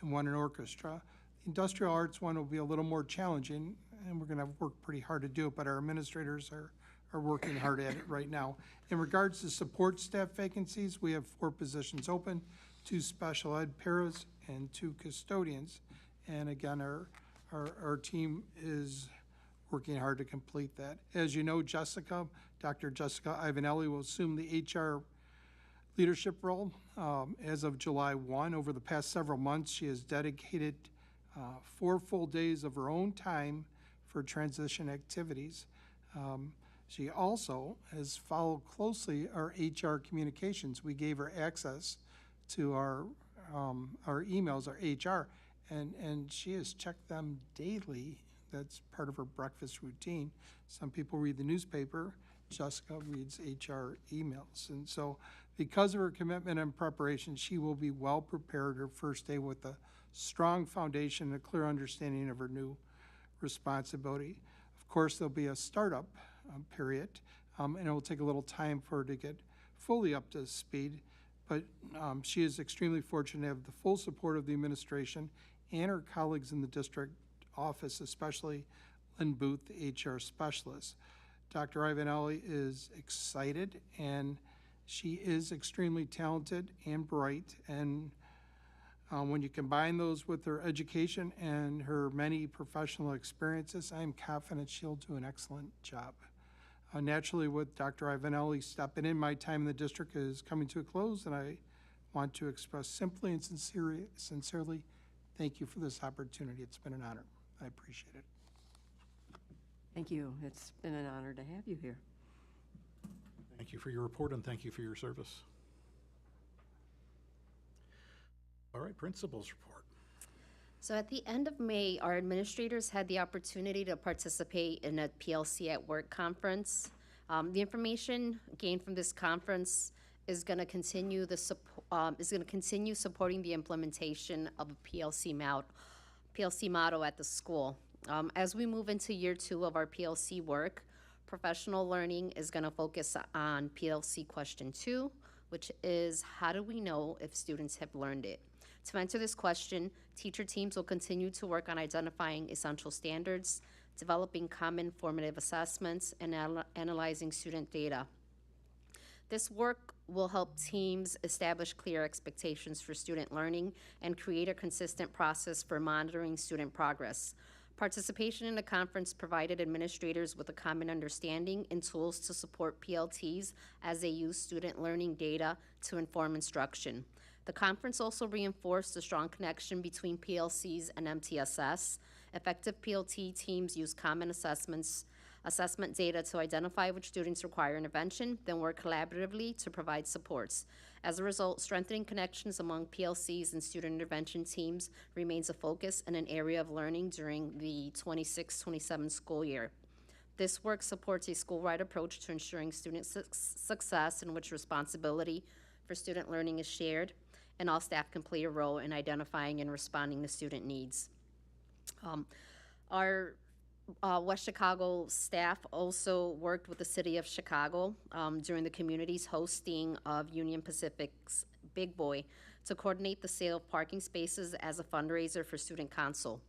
and 1 in orchestra. The industrial arts one will be a little more challenging, and we're going to work pretty hard to do it, but our administrators are working hard at it right now. In regards to support staff vacancies, we have 4 positions open, 2 special ed paras and 2 custodians. And again, our team is working hard to complete that. As you know, Dr. Jessica Ivanelli will assume the HR leadership role as of July 1. Over the past several months, she has dedicated 4 full days of her own time for transition activities. She also has followed closely our HR communications. We gave her access to our emails, our HR, and she has checked them daily. That's part of her breakfast routine. Some people read the newspaper. Jessica reads HR emails. And so because of her commitment and preparation, she will be well prepared her first day with a strong foundation and a clear understanding of her new responsibility. Of course, there'll be a startup period, and it will take a little time for her to get fully up to speed, but she is extremely fortunate to have the full support of the administration and her colleagues in the district office, especially Lynn Booth, the HR specialist. Dr. Ivanelli is excited, and she is extremely talented and bright, and when you combine those with her education and her many professional experiences, I am confident she'll do an excellent job. Naturally, with Dr. Ivanelli stepping in, my time in the district is coming to a close, and I want to express simply and sincerely thank you for this opportunity. It's been an honor. I appreciate it. Thank you. It's been an honor to have you here. Thank you for your report and thank you for your service. All right, principal's report. So at the end of May, our administrators had the opportunity to participate in a PLC at Work conference. The information gained from this conference is going to continue supporting the implementation of a PLC model at the school. As we move into year 2 of our PLC work, professional learning is going to focus on PLC question 2, which is how do we know if students have learned it? To answer this question, teacher teams will continue to work on identifying essential standards, developing common formative assessments, and analyzing student data. This work will help teams establish clear expectations for student learning and create a consistent process for monitoring student progress. Participation in the conference provided administrators with a common understanding and tools to support PLTs as they use student learning data to inform instruction. The conference also reinforced the strong connection between PLCs and MTSS. Effective PLT teams use common assessment data to identify which students require intervention, then work collaboratively to provide supports. As a result, strengthening connections among PLCs and student intervention teams remains a focus and an area of learning during the 26-27 school year. This work supports a school-wide approach to ensuring student success in which responsibility, for student learning is shared, and all staff can play a role in identifying and responding to student needs. Our West Chicago staff also worked with the city of Chicago during the community's hosting of Union Pacific's Big Boy to coordinate the sale of parking spaces as a fundraiser for Student Council.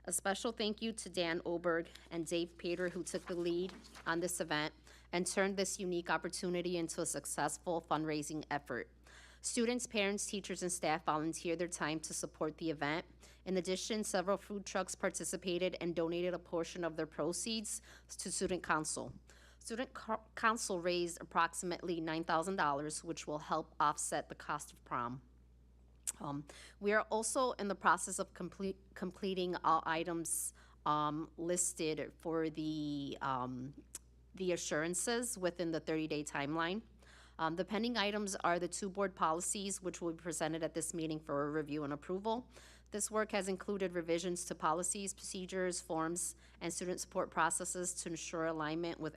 A special thank you to Dan Oberg and Dave Pater, who took the lead on this event and turned this unique opportunity into a successful fundraising effort. Students, parents, teachers, and staff volunteered their time to support the event. In addition, several food trucks participated and donated a portion of their proceeds to Student Council. Student Council raised approximately $9,000, which will help offset the cost of prom. We are also in the process of completing all items listed for the assurances within the 30-day timeline. The pending items are the 2 board policies, which will be presented at this meeting for a review and approval. This work has included revisions to policies, procedures, forms, and student support processes to ensure alignment with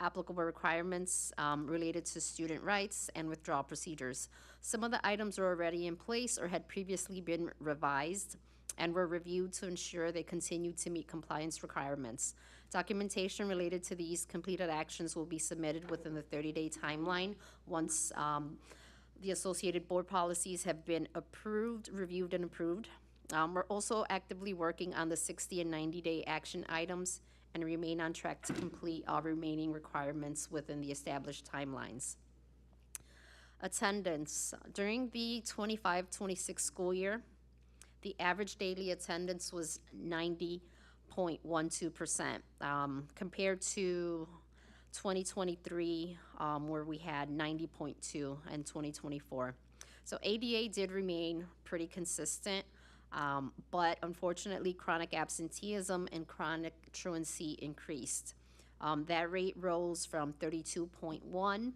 applicable requirements related to student rights and withdrawal procedures. Some of the items are already in place or had previously been revised and were reviewed to ensure they continue to meet compliance requirements. Documentation related to these completed actions will be submitted within the 30-day timeline once the associated board policies have been approved, reviewed, and approved. We're also actively working on the 60 and 90-day action items and remain on track to complete all remaining requirements within the established timelines. Attendance. During the 25-26 school year, the average daily attendance was 90.12%, compared to 2023, where we had 90.2, and 2024. So ADA did remain pretty consistent, but unfortunately, chronic absenteeism and chronic truancy increased. That rate rose from 32.1,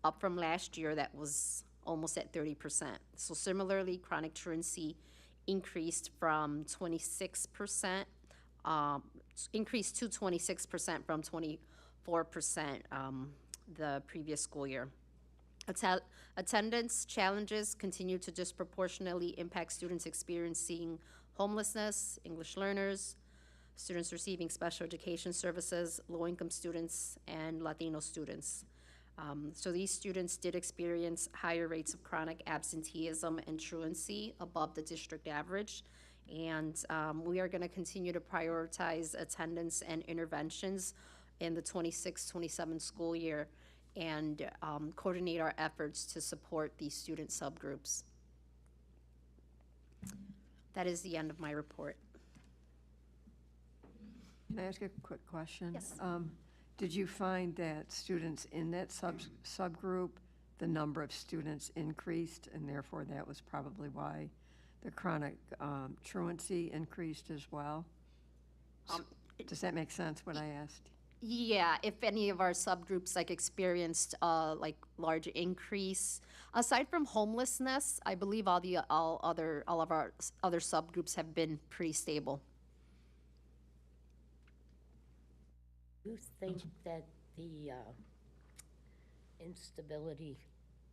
up from last year that was almost at 30%. So similarly, chronic truancy increased from 26%, increased to 26% from 24% the previous school year. Attendance challenges continue to disproportionately impact students experiencing homelessness, English learners, students receiving special education services, low-income students, and Latino students. So these students did experience higher rates of chronic absenteeism and truancy above the district average. And we are going to continue to prioritize attendance and interventions in the 26-27 school year and coordinate our efforts to support these student subgroups. That is the end of my report. Can I ask a quick question? Yes. Did you find that students in that subgroup, the number of students increased, and therefore that was probably why the chronic truancy increased as well? Does that make sense, what I asked? Yeah, if any of our subgroups experienced large increase, aside from homelessness, I believe all of our other subgroups have been pretty stable. Do you think that the instability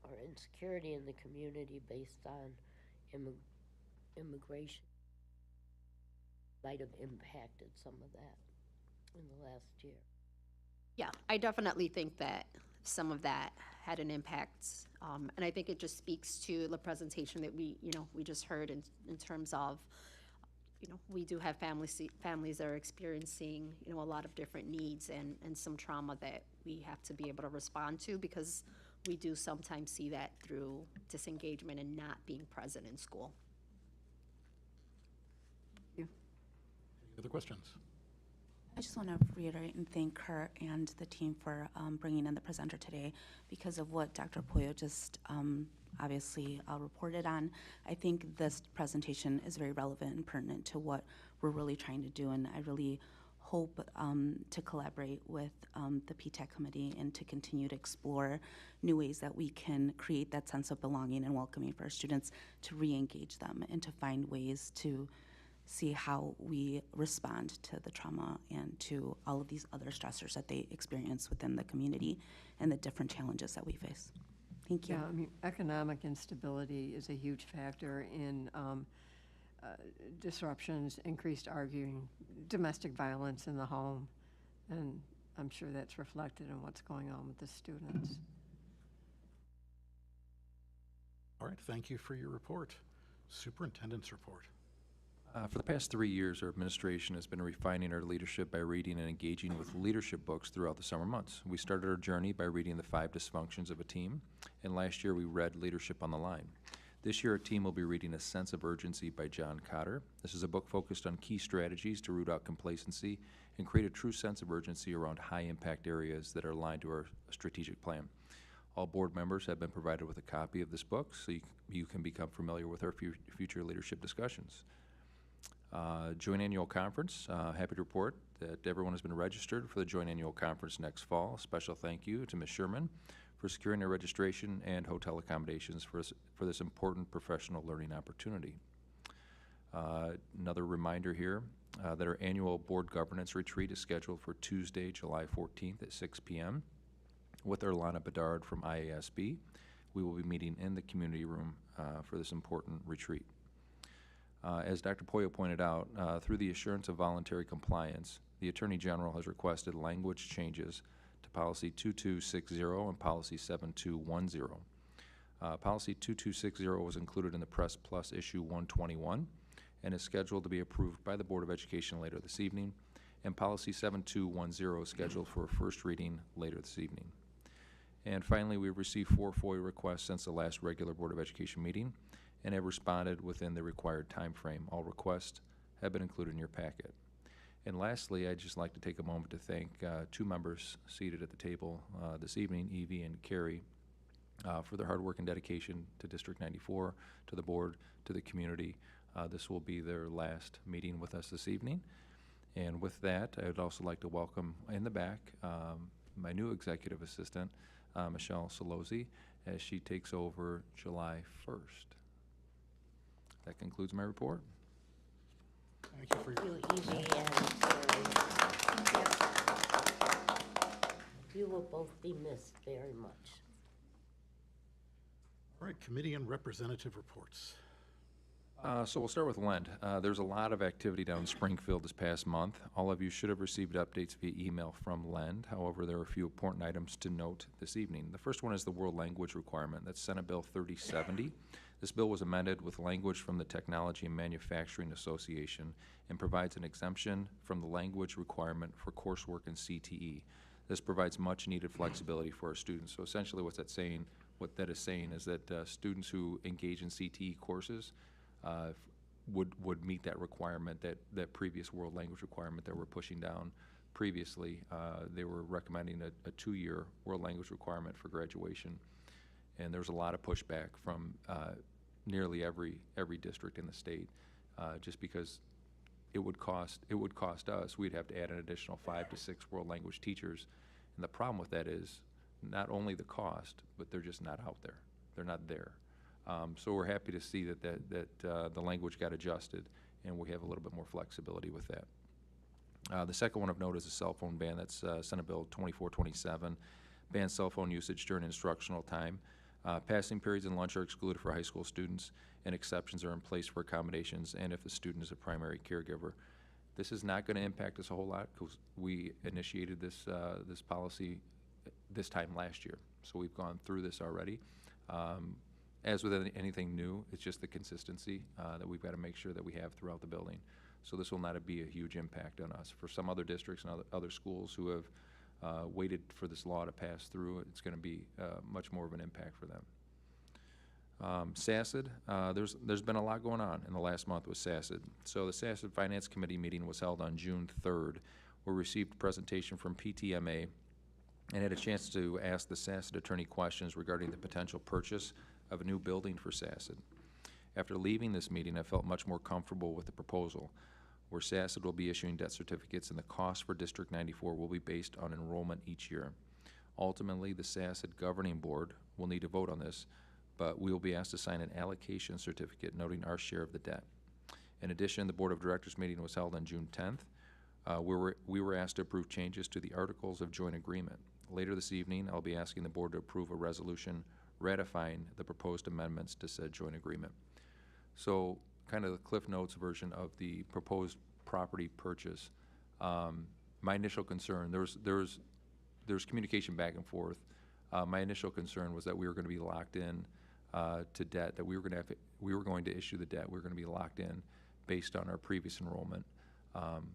or insecurity in the community based on immigration might have impacted some of that in the last year? Yeah, I definitely think that some of that had an impact, and I think it just speaks to the presentation that we just heard in terms of, we do have families that are experiencing, a lot of different needs and some trauma that we have to be able to respond to, because we do sometimes see that through disengagement and not being present in school. Any other questions? I just want to reiterate and thank her and the team for bringing in the presenter today. Because of what Dr. Puyo just obviously reported on, I think this presentation is very relevant and pertinent to what we're really trying to do, and I really hope to collaborate with the PTAC committee and to continue to explore new ways that we can create that sense of belonging and welcoming for our students, to re-engage them and to find ways to see how we respond to the trauma and to all of these other stressors that they experience within the community and the different challenges that we face. Thank you. Yeah, I mean, economic instability is a huge factor in disruptions, increased arguing, domestic violence in the home, and I'm sure that's reflected in what's going on with the students. All right, thank you for your report. Superintendent's report. For the past 3 years, our administration has been refining our leadership by reading and engaging with leadership books throughout the summer months. We started our journey by reading The 5 Dysfunctions of a Team, and last year we read Leadership on the Line. This year, our team will be reading A Sense of Urgency by John Cotter. This is a book focused on key strategies to root out complacency and create a true sense of urgency around high-impact areas that are aligned to our strategic plan. All board members have been provided with a copy of this book, so you can become familiar with our future leadership discussions. Joint Annual Conference, happy to report that everyone has been registered for the Joint Annual Conference next fall. Special thank you to Ms. Sherman for securing their registration and hotel accommodations for this important professional learning opportunity. Another reminder here that our annual board governance retreat is scheduled for Tuesday, July 14th at 6 p.m. with Erlana Bedard from IASB. We will be meeting in the community room for this important retreat. As Dr. Pollo pointed out, through the assurance of voluntary compliance, the Attorney General has requested language changes to Policy 2260 and Policy 7210. Policy 2260 was included in the Press Plus Issue 121 and is scheduled to be approved by the Board of Education later this evening, and Policy 7210 is scheduled for a first reading later this evening. And finally, we've received 4 FOIA requests since the last regular Board of Education meeting and have responded within the required time frame. All requests have been included in your packet. And lastly, I'd just like to take a moment to thank 2 members seated at the table this evening, Evie and Carrie, for their hard work and dedication to District 94, to the board, to the community. This will be their last meeting with us this evening. And with that, I would also like to welcome in the back my new executive assistant, Michelle Solozzi, as she takes over July 1st. That concludes my report. Thank you for your... Thank you, Evie and Terry. You will both be missed very much. All right, committee and representative reports. So we'll start with Lend. There's a lot of activity down in Springfield this past month. All of you should have received updates via email from Lend. However, there are a few important items to note this evening. The first one is the world language requirement. That's Senate Bill 3070. This bill was amended with language from the Technology and Manufacturing Association and provides an exemption from the language requirement for coursework in CTE. This provides much needed flexibility for our students. So essentially what that is saying is that students who engage in CTE courses would meet that requirement, that previous world language requirement that we're pushing down previously. They were recommending a 2-year world language requirement for graduation, and there's a lot of pushback from nearly every district in the state, just because it would cost us. We'd have to add an additional 5 to 6 world language teachers, and the problem with that is not only the cost, but they're just not out there. They're not there. So we're happy to see that the language got adjusted, and we have a little bit more flexibility with that. The second one of note is a cell phone ban. That's Senate Bill 2427, bans cell phone usage during instructional time. Passing periods and lunch are excluded for high school students, and exceptions are in place for accommodations and if the student is a primary caregiver. This is not going to impact us a whole lot because we initiated this policy this time last year. So we've gone through this already. As with anything new, it's just the consistency that we've got to make sure that we have throughout the building. So this will not be a huge impact on us. For some other districts and other schools who have waited for this law to pass through, it's going to be much more of an impact for them. SACID, there's been a lot going on in the last month with SACID. So the SACID Finance Committee meeting was held on June 3rd. We received a presentation from PTMA and had a chance to ask the SACID attorney questions regarding the potential purchase of a new building for SACID. After leaving this meeting, I felt much more comfortable with the proposal, where SACID will be issuing debt certificates and the cost for District 94 will be based on enrollment each year. Ultimately, the SACID governing board will need to vote on this, but we will be asked to sign an allocation certificate noting our share of the debt. In addition, the Board of Directors meeting was held on June 10th. We were asked to approve changes to the Articles of Joint Agreement. Later this evening, I'll be asking the board to approve a resolution ratifying the proposed amendments to said joint agreement. So kind of the Cliff Notes version of the proposed property purchase. My initial concern, there's communication back and forth. My initial concern was that we were going to be locked in to debt, that we were going to issue the debt, we were going to be locked in based on our previous enrollment,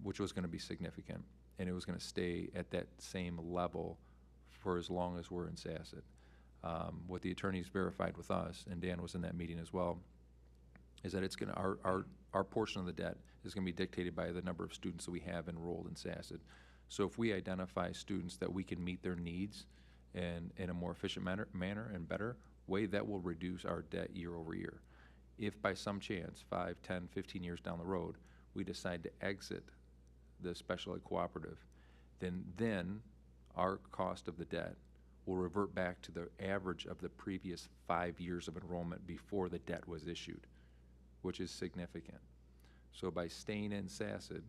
which was going to be significant, and it was going to stay at that same level for as long as we're in SASIT. What the attorneys verified with us, and Dan was in that meeting as well, is that it's going to, our portion of the debt is going to be dictated by the number of students that we have enrolled in SASIT. So if we identify students that we can meet their needs in a more efficient manner and better way, that will reduce our debt year over year. If by some chance, 5, 10, 15 years down the road, we decide to exit the special ed cooperative, then our cost of the debt will revert back to the average of the previous 5 years of enrollment before the debt was issued, which is significant. So by staying in SASID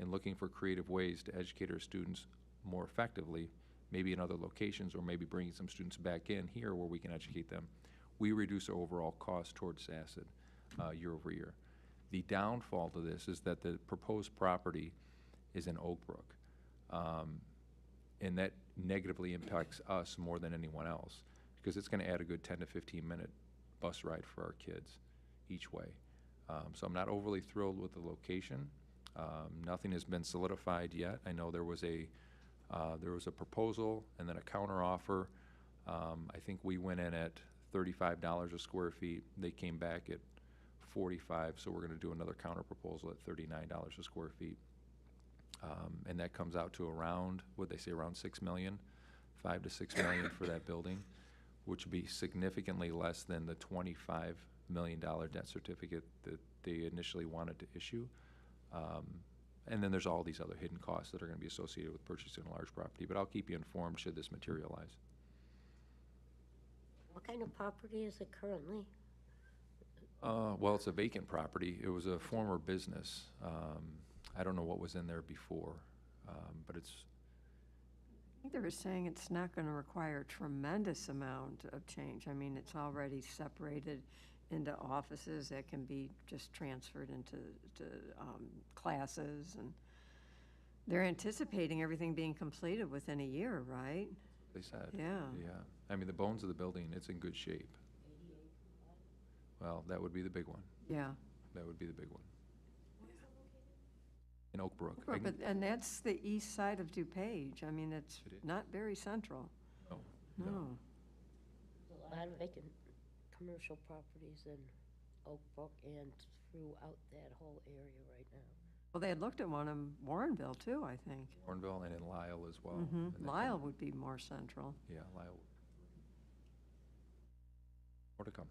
and looking for creative ways to educate our students more effectively, maybe in other locations, or maybe bringing some students back in here where we can educate them, we reduce our overall cost towards SASID year over year. The downfall to this is that the proposed property is in Oak Brook, and that negatively impacts us more than anyone else, because it's going to add a good 10 to 15 minute bus ride for our kids each way. So I'm not overly thrilled with the location. Nothing has been solidified yet. I know there was a proposal and then a counter offer. I think we went in at $35 a square feet. They came back at $45, so we're going to do another counter proposal at $39 a square feet. And that comes out to around, what'd they say, around $6 million, $5 to $6 million for that building, which would be significantly less than the $25 million debt certificate that they initially wanted to issue. And then there's all these other hidden costs that are going to be associated with purchasing a large property, but I'll keep you informed should this materialize. What kind of property is it currently? Well, it's a vacant property. It was a former business. I don't know what was in there before, but it's, I think they were saying it's not going to require a tremendous amount of change. I mean, it's already separated into offices that can be just transferred into classes, and they're anticipating everything being completed within a year, right? they said. Yeah. Yeah. I mean, the bones of the building, it's in good shape. Well, that would be the big one. Yeah. That would be the big one. In Oak Brook. And that's the east side of DuPage. I mean, it's It is. not very central. No. No. A lot of vacant commercial properties in Oak Brook and throughout that whole area right now. Well, they had looked at one in Warrenville too, I think. Warrenville and in Lyle as well. Mhm. And that Lyle can- would be more central. Yeah, Lyle. More to come.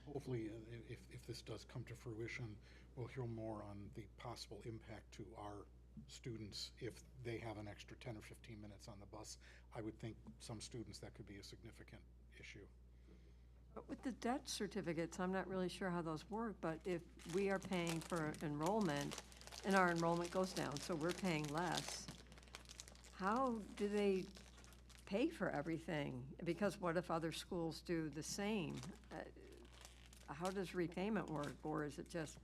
Hopefully, if this does come to fruition, we'll hear more on the possible impact to our students if they have an extra 10 or 15 minutes on the bus. I would think some students that could be a significant issue. But with the debt certificates, I'm not really sure how those work, but if we are paying for enrollment and our enrollment goes down, so we're paying less, how do they pay for everything? Because what if other schools do the same? How does repayment work, or is it just,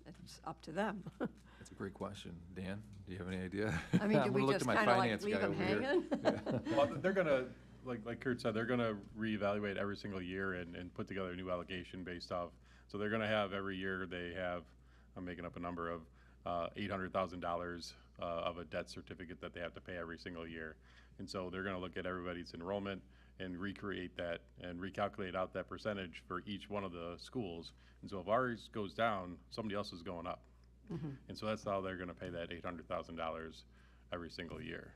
it's up to them? That's a great question. Dan, do you have any idea? I mean, do I'm we gonna look just to my kind of like finance leave guy them over here. hanging? Well, they're gonna, like Kurt said, they're gonna reevaluate every single year and put together a new allocation based off. So they're gonna have every year, they have, I'm making up a number of $800,000 of a debt certificate that they have to pay every single year. And so they're gonna look at everybody's enrollment and recreate that and recalculate out that percentage for each one of the schools. And so if ours goes down, somebody else is going up. And so that's how they're gonna pay that $800,000 every single year.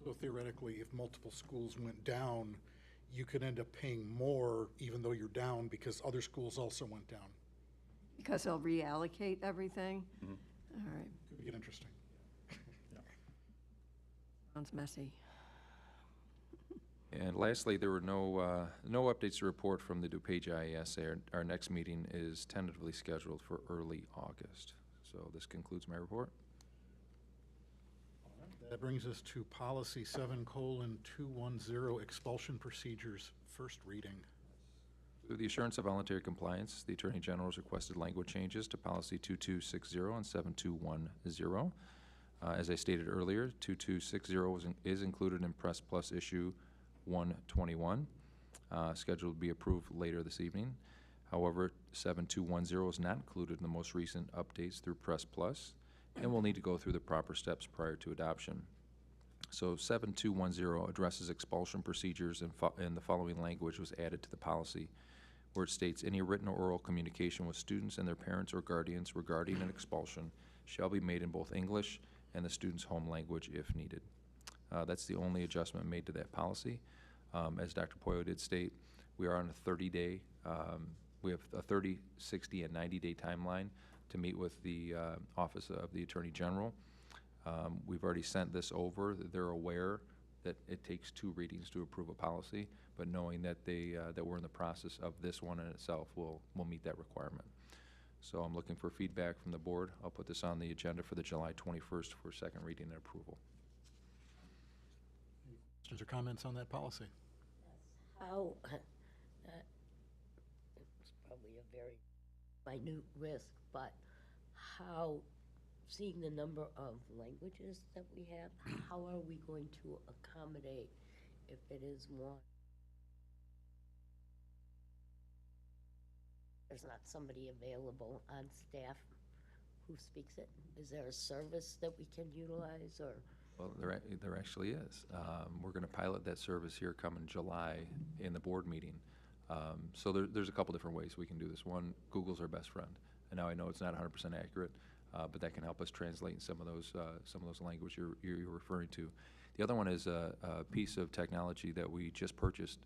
So theoretically, if multiple schools went down, you could end up paying more even though you're down because other schools also went down. Because they'll reallocate everything? Mhm. All right, Could get interesting. sounds messy. And lastly, there were no updates to report from the DuPage IES. Our next meeting is tentatively scheduled for early August. So this concludes my report. That brings us to policy 7:210, expulsion procedures, first reading. Through the assurance of voluntary compliance, the Attorney General has requested language changes to policy 2260 and 7210. As I stated earlier, 2260 is included in Press Plus issue 121, scheduled to be approved later this evening. However, 7210 is not included in the most recent updates through Press Plus, and will need to go through the proper steps prior to adoption. So 7210 addresses expulsion procedures, and the following language was added to the policy, where it states any written or oral communication with students and their parents or guardians regarding an expulsion shall be made in both English and the student's home language if needed. That's the only adjustment made to that policy. As Dr. Poyo did state, we are on a 30-day, we have a 30, 60, and 90-day timeline to meet with the Office of the Attorney General. We've already sent this over. They're aware that it takes 2 readings to approve a policy, but knowing that that we're in the process of this one in itself, will meet that requirement. So I'm looking for feedback from the board. I'll put this on the agenda for the July 21st for second reading and approval. Questions or comments on that policy? How, it's probably a very minute risk, but how, seeing the number of languages that we have, how are we going to accommodate if it is one? There's not somebody available on staff who speaks it? Is there a service that we can utilize, or? Well, there actually is. We're going to pilot that service here coming July in the board meeting. So there's a couple different ways we can do this. One, Google's our best friend. And now I know it's not 100% accurate, but that can help us translate some of those language you're referring to. The other one is a piece of technology that we just purchased,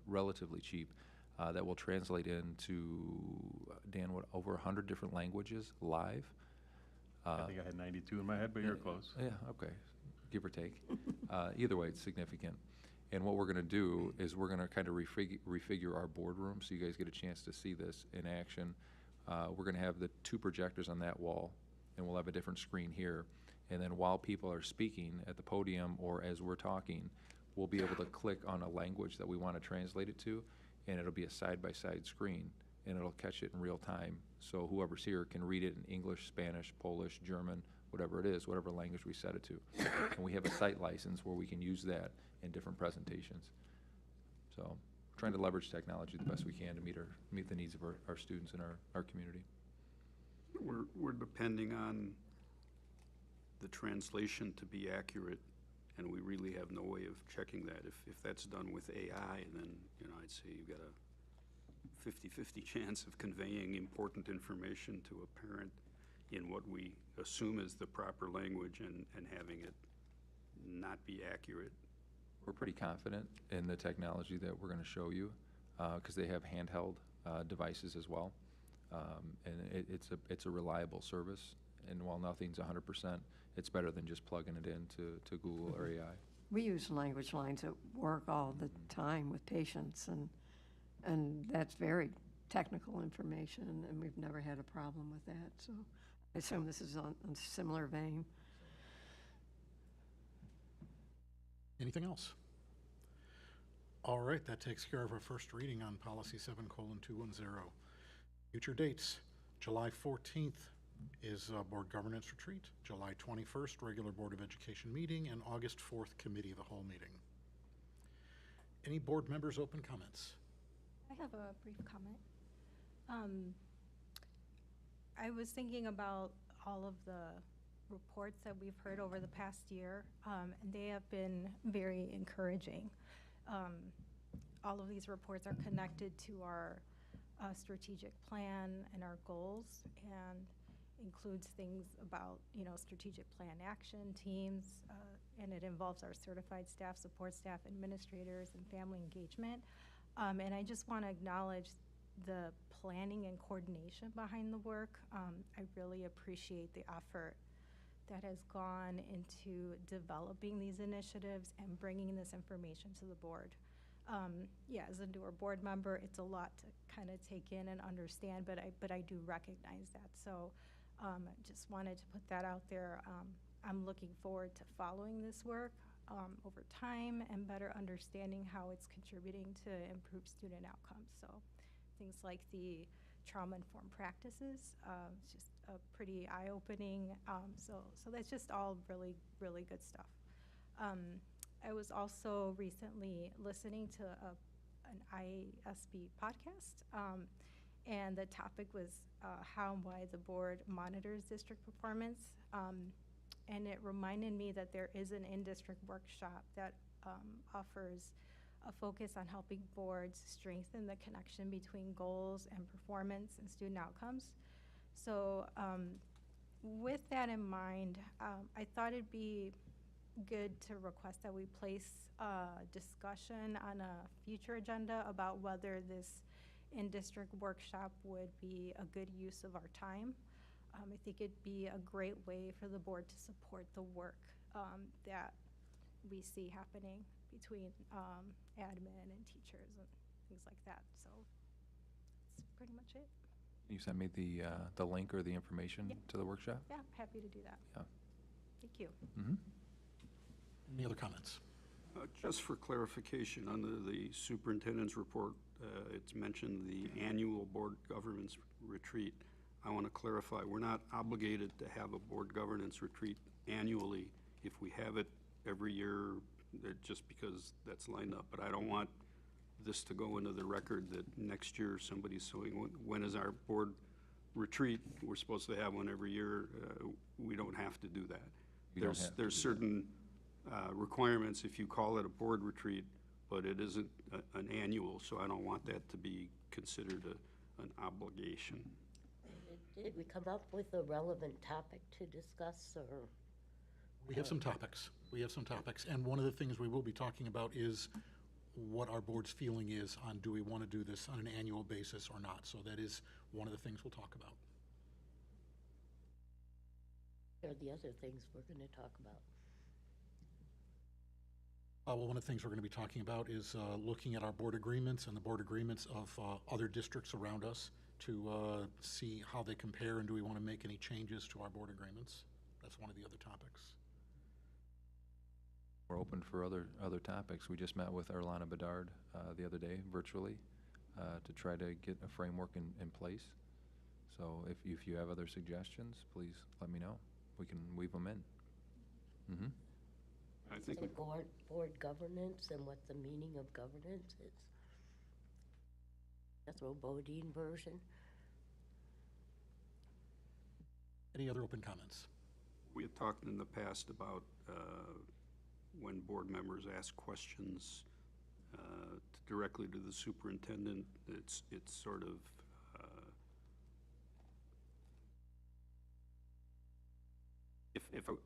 relatively cheap, that will translate into, Dan, over 100 different languages live. I think I had 92 in my head, but you're close. Yeah, okay, give or take. Either way, it's significant. And what we're going to do is we're going to kind of refigure our boardroom so you guys get a chance to see this in action. We're going to have the 2 projectors on that wall, and we'll have a different screen here. And then while people are speaking at the podium or as we're talking, we'll be able to click on a language that we want to translate it to, and it'll be a side-by-side screen, and it'll catch it in real time. So whoever's here can read it in English, Spanish, Polish, German, whatever it is, whatever language we set it to. And we have a site license where we can use that in different presentations. So we're trying to leverage technology the best we can to meet the needs of our students and our community. We're depending on the translation to be accurate, and we really have no way of checking that. If that's done with AI, then, I'd say you've got a 50-50 chance of conveying important information to a parent in what we assume is the proper language and having it not be accurate. We're pretty confident in the technology that we're going to show you, because they have handheld devices as well. And it's a reliable service, and while nothing's 100%, it's better than just plugging it into Google or AI. We use language lines at work all the time with patients, and that's very technical information, and we've never had a problem with that. So I assume this is on a similar vein. Anything else? All right, that takes care of our first reading on policy 7:210. Future dates: July 14th is Board Governance Retreat, July 21st, regular Board of Education meeting, and August 4th, Committee of the Whole meeting. Any board members' open comments? I have a brief comment. I was thinking about all of the reports that we've heard over the past year, and they have been very encouraging. All of these reports are connected to our strategic plan and our goals, and includes things about, strategic plan action teams, and it involves our certified staff, support staff, administrators, and family engagement. And I just want to acknowledge the planning and coordination behind the work. I really appreciate the effort that has gone into developing these initiatives and bringing this information to the board. As a newer board member, it's a lot to kind of take in and understand, but I do recognize that. So just wanted to put that out there. I'm looking forward to following this work over time and better understanding how it's contributing to improved student outcomes. So things like the trauma-informed practices, it's just a pretty eye-opening. So that's just all really, really good stuff. I was also recently listening to an ISB podcast, and the topic was how and why the board monitors district performance. And it reminded me that there is an in-district workshop that offers a focus on helping boards strengthen the connection between goals and performance and student outcomes. So with that in mind, I thought it'd be good to request that we place a discussion on a future agenda about whether this in-district workshop would be a good use of our time. I think it'd be a great way for the board to support the work that we see happening between admin and teachers and things like that. So that's pretty much it. You send me the link or the information to the workshop? Yeah, happy to do that. Yeah. Thank you. Mm-hmm. Any other comments? Just for clarification, under the superintendent's report, it's mentioned the annual board governance retreat. I want to clarify, we're not obligated to have a board governance retreat annually. If we have it every year, just because that's lined up. But I don't want this to go into the record that next year somebody's saying, when is our board retreat? We're supposed to have one every year. We don't have to do that. There's certain requirements if you call it a board retreat, but it isn't an annual, so I don't want that to be considered an obligation. Did we come up with a relevant topic to discuss, or? We have some topics. We have some topics. And one of the things we will be talking about is what our board's feeling is on, do we want to do this on an annual basis or not? So that is one of the things we'll talk about. What are the other things we're going to talk about? Well, one of the things we're going to be talking about is looking at our board agreements and the board agreements of other districts around us to see how they compare, and do we want to make any changes to our board agreements? That's one of the other topics. We're open for other topics. We just met with Erlana Bedard the other day virtually to try to get a framework in place. So if you have other suggestions, please let me know. We can weave them in. Mm-hmm. I think Say board governance and what the meaning of governance is. That's a Bodine version. Any other open comments? We had talked in the past about when board members ask questions directly to the superintendent. It's sort of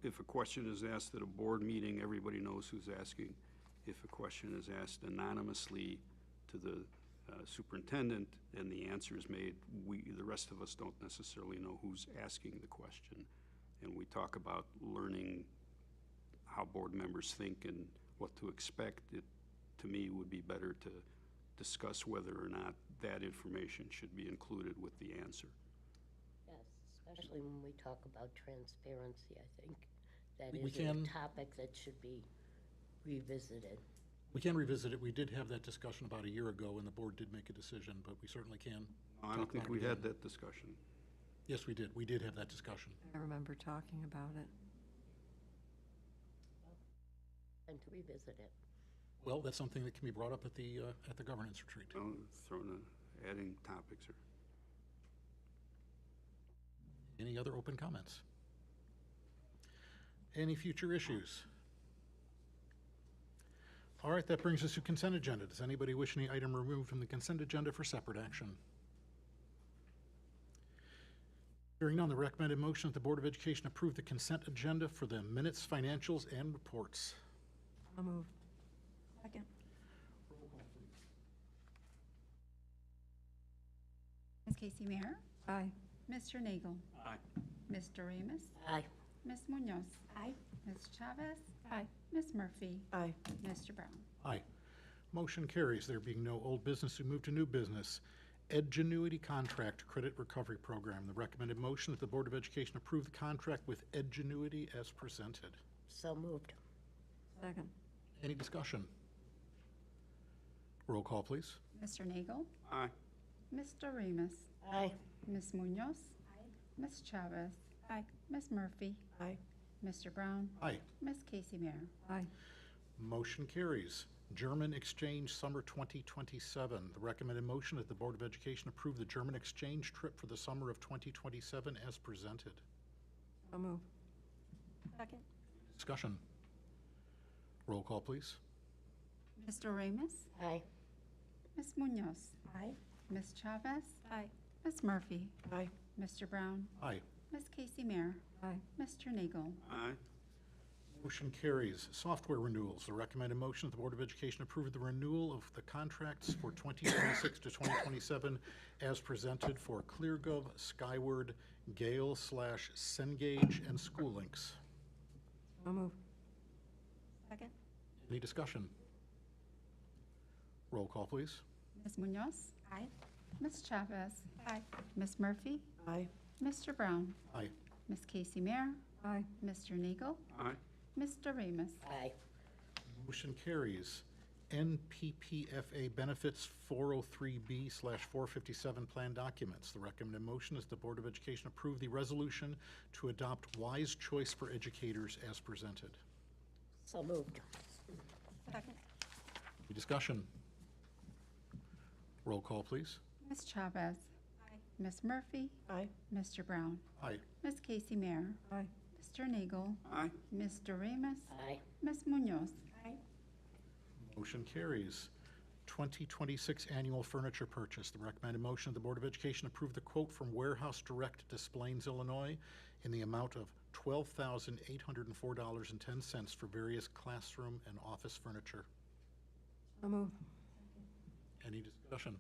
if a question is asked at a board meeting, everybody knows who's asking. If a question is asked anonymously to the superintendent and the answer is made, the rest of us don't necessarily know who's asking the question. And we talk about learning how board members think and what to expect. It, to me, would be better to discuss whether or not that information should be included with the answer. Yes, especially when we talk about transparency, I think that We is can- a topic that should be revisited. We can revisit it. We did have that discussion about a year ago, and the board did make a decision, but we certainly can. I don't think we had that discussion. Yes, we did. We did have that discussion. I remember talking about it. And to revisit it. Well, that's something that can be brought up at the governance retreat. Well, adding topics or. Any other open comments? Any future issues? All right, that brings us to consent agenda. Does anybody wish any item removed from the consent agenda for separate action? Hearing none, the recommended motion that the Board of Education approve the consent agenda for the minutes, financials, and reports. I'll move. Second. Ms. Casey Mayer, Aye. Mr. Nagel, Aye. Mr. Ramus, Aye. Ms. Munoz, Aye. Ms. Chavez, Aye. Ms. Murphy, Aye. Mr. Brown. Aye. Motion carries. There being no old business, we move to new business. Edgenuity Contract Credit Recovery Program. The recommended motion that the Board of Education approve the contract with Edgenuity as presented. So moved. Second. Any discussion? Roll call, please. Mr. Nagel? Aye. Mr. Remus? Aye. Ms. Munoz? Ms. Chavez? Aye. Ms. Murphy? Aye. Mr. Brown? Aye. Ms. Casey Mayer? Aye. Motion carries. German Exchange Summer 2027. The recommended motion that the Board of Education approve the German exchange trip for the summer of 2027 as presented. So moved. Second. Discussion. Roll call, please. Mr. Remus? Aye. Ms. Munoz? Aye. Ms. Chavez? Aye. Ms. Murphy? Aye. Mr. Brown? Aye. Ms. Casey Mayer? Aye. Mr. Nagel? Aye. Motion carries. Software renewals. The recommended motion that the Board of Education approve the renewal of the contracts for 2026 to 2027 as presented for ClearGov, Skyward, Gale/Cengage, and SchoolLinks. So moved. Second. Any discussion? Roll call, please. Ms. Munoz? Aye. Ms. Chavez? Aye. Ms. Murphy? Aye. Mr. Brown? Aye. Ms. Casey Mayer? Aye. Mr. Nagel? Aye. Mr. Remus? Aye. Motion carries. NPPFA Benefits 403B/457 Plan Documents. The recommended motion is the Board of Education approve the resolution to adopt Wise Choice for Educators as presented. So moved. Second. Any discussion? Roll call, please. Ms. Chavez? Aye. Ms. Murphy? Aye. Mr. Brown? Aye. Ms. Casey Mayer? Aye. Mr. Nagel? Aye. Mr. Remus? Aye. Ms. Munoz? Aye. Motion carries. 2026 Annual Furniture Purchase. The recommended motion of the Board of Education approve the quote from Warehouse Direct Displays, Illinois, in the amount of $12,804.10 for various classroom and office furniture. So moved. Any discussion?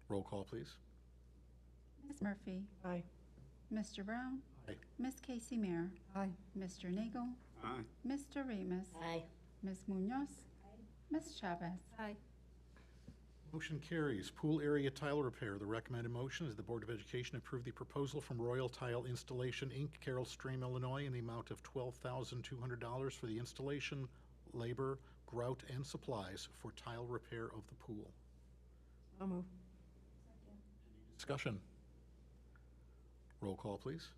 Roll call, please. Ms. Murphy? Aye. Mr. Brown? Aye. Ms. Casey Mayer? Aye. Mr. Nagel? Aye. Mr. Remus? Aye. Ms. Munoz? Ms. Chavez? Aye. Motion carries. Pool area tile repair. The recommended motion is the Board of Education approve the proposal from Royal Tile Installation, Inc., Carroll Stream, Illinois, in the amount of $12,200 for the installation, labor, grout, and supplies for tile repair of the pool. So moved. Discussion. Roll call, please.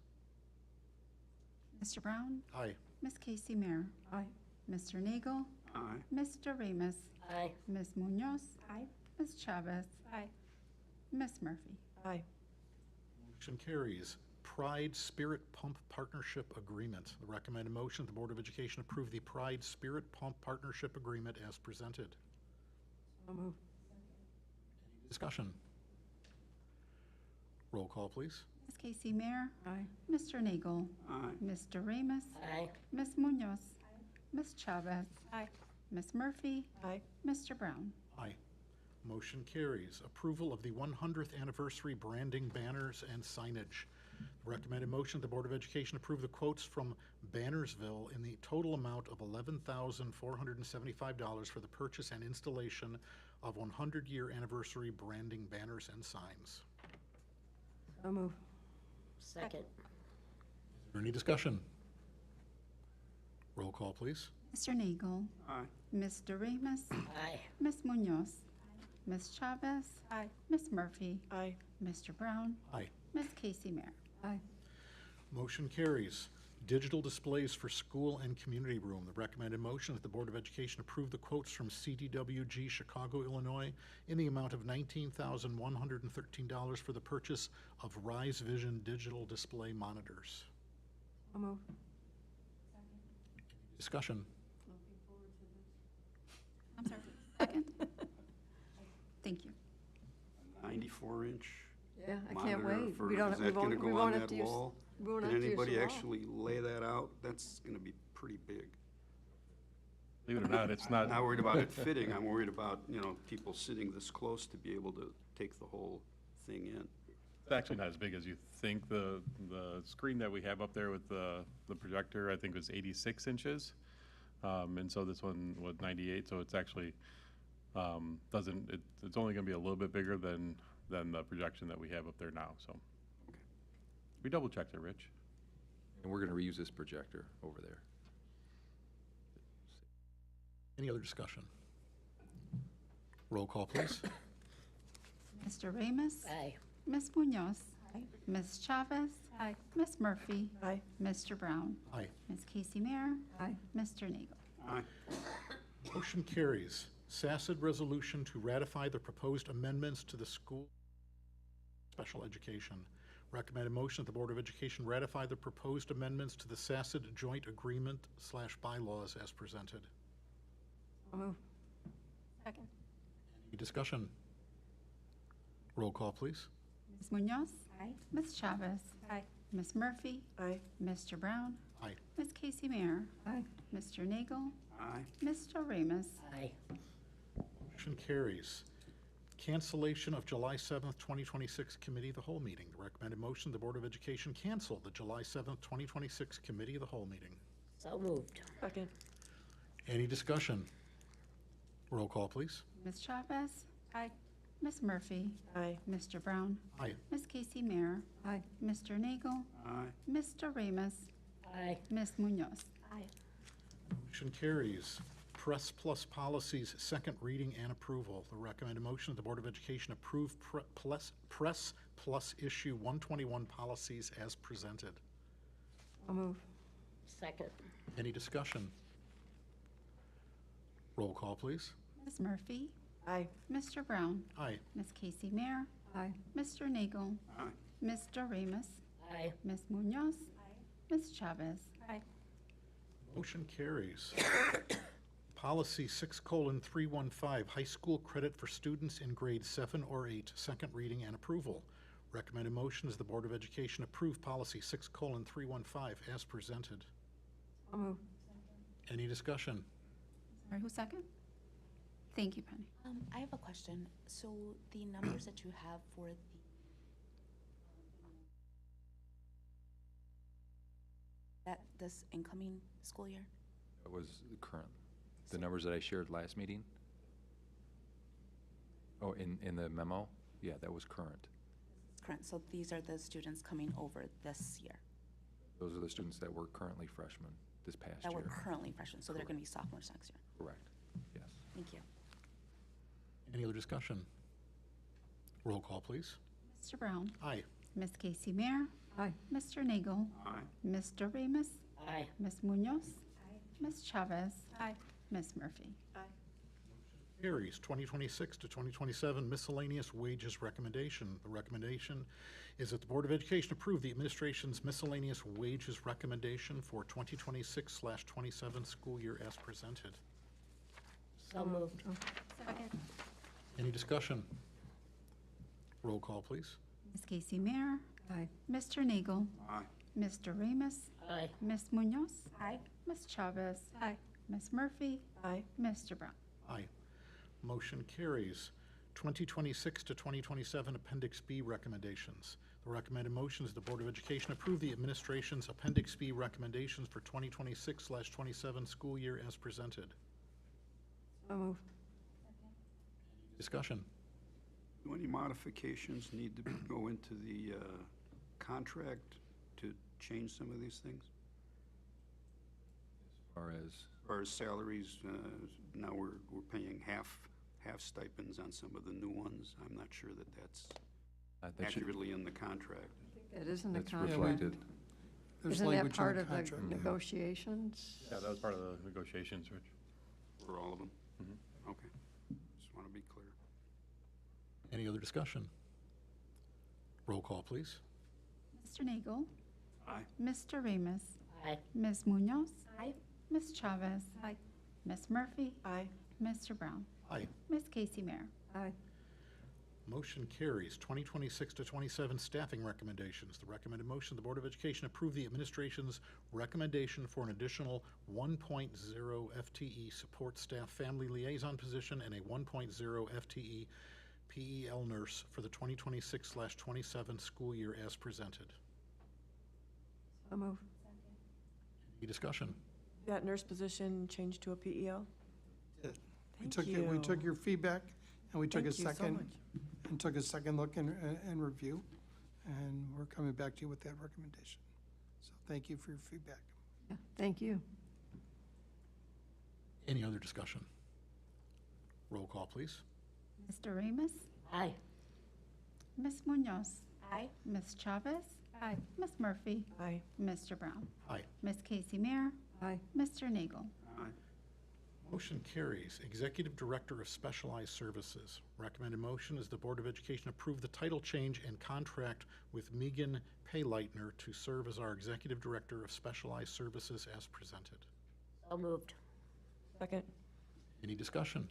Mr. Brown? Aye. Ms. Casey Mayer? Aye. Mr. Nagel? Aye. Mr. Remus? Aye. Ms. Munoz? Aye. Ms. Chavez? Aye. Ms. Murphy? Aye. Motion carries. Pride Spirit Pump Partnership Agreement. The recommended motion of the Board of Education approve the Pride Spirit Pump Partnership Agreement as presented. So moved. Discussion. Roll call, please. Ms. Casey Mayer? Aye. Mr. Nagel? Aye. Mr. Remus? Aye. Ms. Munoz? Ms. Chavez? Aye. Ms. Murphy? Aye. Mr. Brown? Aye. Motion carries. Approval of the 100th anniversary branding banners and signage. The recommended motion, the Board of Education approve the quotes from Bannersville in the total amount of $11,475 for the purchase and installation of 100-year anniversary branding banners and signs. So moved. Second. Is there any discussion? Roll call, please. Mr. Nagel? Aye. Mr. Remus? Aye. Ms. Munoz? Ms. Chavez? Aye. Ms. Murphy? Aye. Mr. Brown? Aye. Ms. Casey Mayer? Aye. Motion carries. Digital displays for school and community room. The recommended motion that the Board of Education approve the quotes from CDWG Chicago, Illinois, in the amount of $19,113 for the purchase of Rise Vision digital display monitors. So moved. Discussion. I'm sorry, second? Thank you. 94-inch Yeah, I can't monitor wait. for, We don't, is we that gonna won't, we go on won't have that to use, wall? we won't Did have to use the anybody wall. actually lay that out? That's gonna be pretty big. Believe it or not, it's I'm not, not worried about it fitting, I'm worried about, people sitting this close to be able to take the whole thing in. it's actually not as big as you think. The screen that we have up there with the projector, I think, was 86 inches. And so this one was 98, so it's actually It's only gonna be a little bit bigger than the projection that we have up there now, so. We double checked it, Rich. And we're going to reuse this projector over there. Any other discussion? Roll call, please. Mr. Ramos? Aye. Ms. Munoz? Ms. Chavez? Ms. Murphy? Mr. Brown? Aye. Ms. Casey Mayer? Aye. Mr. Nagel? Aye. Motion carries. SACID resolution to ratify the proposed amendments to the school special education. Recommended motion that the Board of Education ratify the proposed amendments to the SACID joint agreement / bylaws as presented. So moved. Second. Any discussion? Roll call, please. Ms. Munoz? Ms. Chavez? Ms. Murphy? Mr. Brown? Aye. Ms. Casey Mayer? Aye. Mr. Nagel? Aye. Mr. Ramos? Aye. Motion carries. Cancellation of July 7th, 2026 Committee of the Whole meeting. The recommended motion, the Board of Education cancel the July 7th, 2026 Committee of the Whole meeting. So moved. Second. Any discussion? Roll call, please. Ms. Chavez? Aye. Ms. Murphy? Mr. Brown? Aye. Ms. Casey Mayer? Aye. Mr. Nagel? Aye. Mr. Ramos? Aye. Ms. Munoz? Motion carries. Press Plus policies, second reading and approval. The recommended motion of the Board of Education approve Press Plus issue 121 policies as presented. So moved. Second. Any discussion? Roll call, please. Ms. Murphy? Aye. Mr. Brown? Aye. Ms. Casey Mayer? Aye. Mr. Nagel? Aye. Mr. Ramos? Aye. Ms. Munoz? Ms. Chavez? Motion carries. Policy 6:315, high school credit for students in grades 7 or 8, second reading and approval. Recommended motion is the Board of Education approve policy 6:315 as presented. So moved. Any discussion? Sorry, who's second? Thank you, Penny. I have a question. So the numbers that you have for this incoming school year? That was the current, the numbers that I shared last meeting? Oh, in the memo? Yeah, that was current. Current, so these are the students coming over this year, Those are the students that were currently freshmen this past year. that were currently freshmen, so they're Correct. gonna be sophomores next year. Correct, yes. Thank you. Any other discussion? Roll call, please. Mr. Brown? Aye. Ms. Casey Mayer? Aye. Mr. Nagel? Aye. Mr. Ramos? Aye. Ms. Munoz? Ms. Chavez? Ms. Murphy? Carries 2026 to 2027 miscellaneous wages recommendation. The recommendation is that the Board of Education approve the administration's miscellaneous wages recommendation for 2026/27 school year as presented. So moved. Second. Any discussion? Roll call, please. Ms. Casey Mayer? Aye. Mr. Nagel? Aye. Mr. Ramos? Aye. Ms. Munoz? Ms. Chavez? Ms. Murphy? Mr. Brown? Aye. Motion carries. 2026 to 2027 Appendix B recommendations. The recommended motion is the Board of Education approve the administration's Appendix B recommendations for 2026/27 school year as presented. So moved. Discussion. Do any modifications need to go into the contract to change some of these things? As far as, Or salaries, now we're paying half stipends on some of the new ones. I'm not sure that that's that should, accurately in the contract. It is in the that's contract. reflected. There's Isn't that language in part the of the contract. negotiations? Yeah, that was part of the negotiations, Rich. For all of them? Mhm. Okay. Just want to be clear. Any other discussion? Roll call, please. Mr. Nagel? Aye. Mr. Ramos? Aye. Ms. Munoz? Ms. Chavez? Ms. Murphy? Mr. Brown? Aye. Ms. Casey Mayer? Aye. Motion carries. 2026 to 27 staffing recommendations. The recommended motion, the Board of Education approve the administration's recommendation for an additional 1.0 FTE support staff family liaison position and a 1.0 FTE PEL nurse for the 2026/27 school year as presented. So moved. Any discussion? That nurse position changed to a PEL? We took your feedback, and we took a second look and review, and we're coming back to you with that recommendation. So thank you for your feedback. Yeah, thank you. Any other discussion? Roll call, please. Mr. Ramos? Aye. Ms. Munoz? Aye. Ms. Chavez? Aye. Ms. Murphy? Aye. Mr. Brown? Aye. Ms. Casey Mayer? Aye. Mr. Nagel? Aye. Motion carries. Executive Director of Specialized Services. Recommended motion is the Board of Education approve the title change and contract with Megan Payleitner to serve as our Executive Director of Specialized Services as presented. So moved. Second. Any discussion?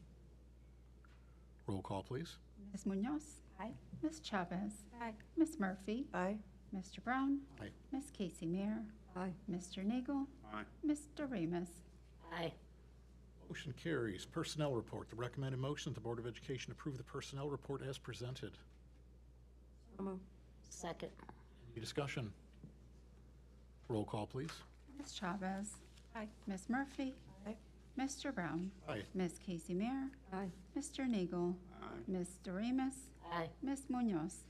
Roll call, please. Ms. Munoz? Aye. Ms. Chavez? Aye. Ms. Murphy? Aye. Mr. Brown? Aye. Ms. Casey Mayer? Aye. Mr. Nagel? Aye. Mr. Ramos? Aye. Motion carries. Personnel report. The recommended motion is the Board of Education approve the personnel report as presented. So moved. Second. Any discussion? Roll call, please. Ms. Chavez? Aye. Ms. Murphy? Aye. Mr. Brown? Aye. Ms. Casey Mayer? Aye. Mr. Nagel? Aye. Mr. Ramos? Aye. Ms. Munoz?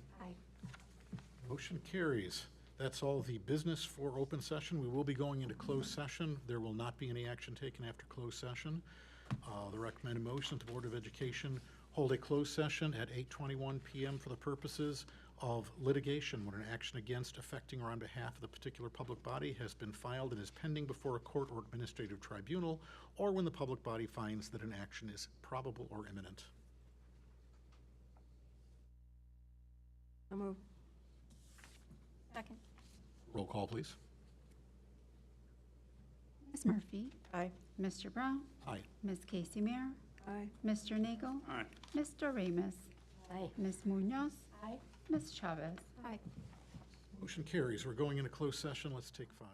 Motion carries. That's all the business for open session. We will be going into closed session. There will not be any action taken after closed session. The recommended motion to the Board of Education hold a closed session at 8:21 p.m. for the purposes of litigation when an action against, affecting, or on behalf of the particular public body has been filed and is pending before a court or administrative tribunal, or when the public body finds that an action is probable or imminent. So moved. Second. Roll call, please. Ms. Murphy? Aye. Mr. Brown? Aye. Ms. Casey Mayer? Aye. Mr. Nagel? Aye. Mr. Ramos? Aye. Ms. Munoz? Aye. Ms. Chavez? Aye. Motion carries. We're going into closed session. Let's take 5.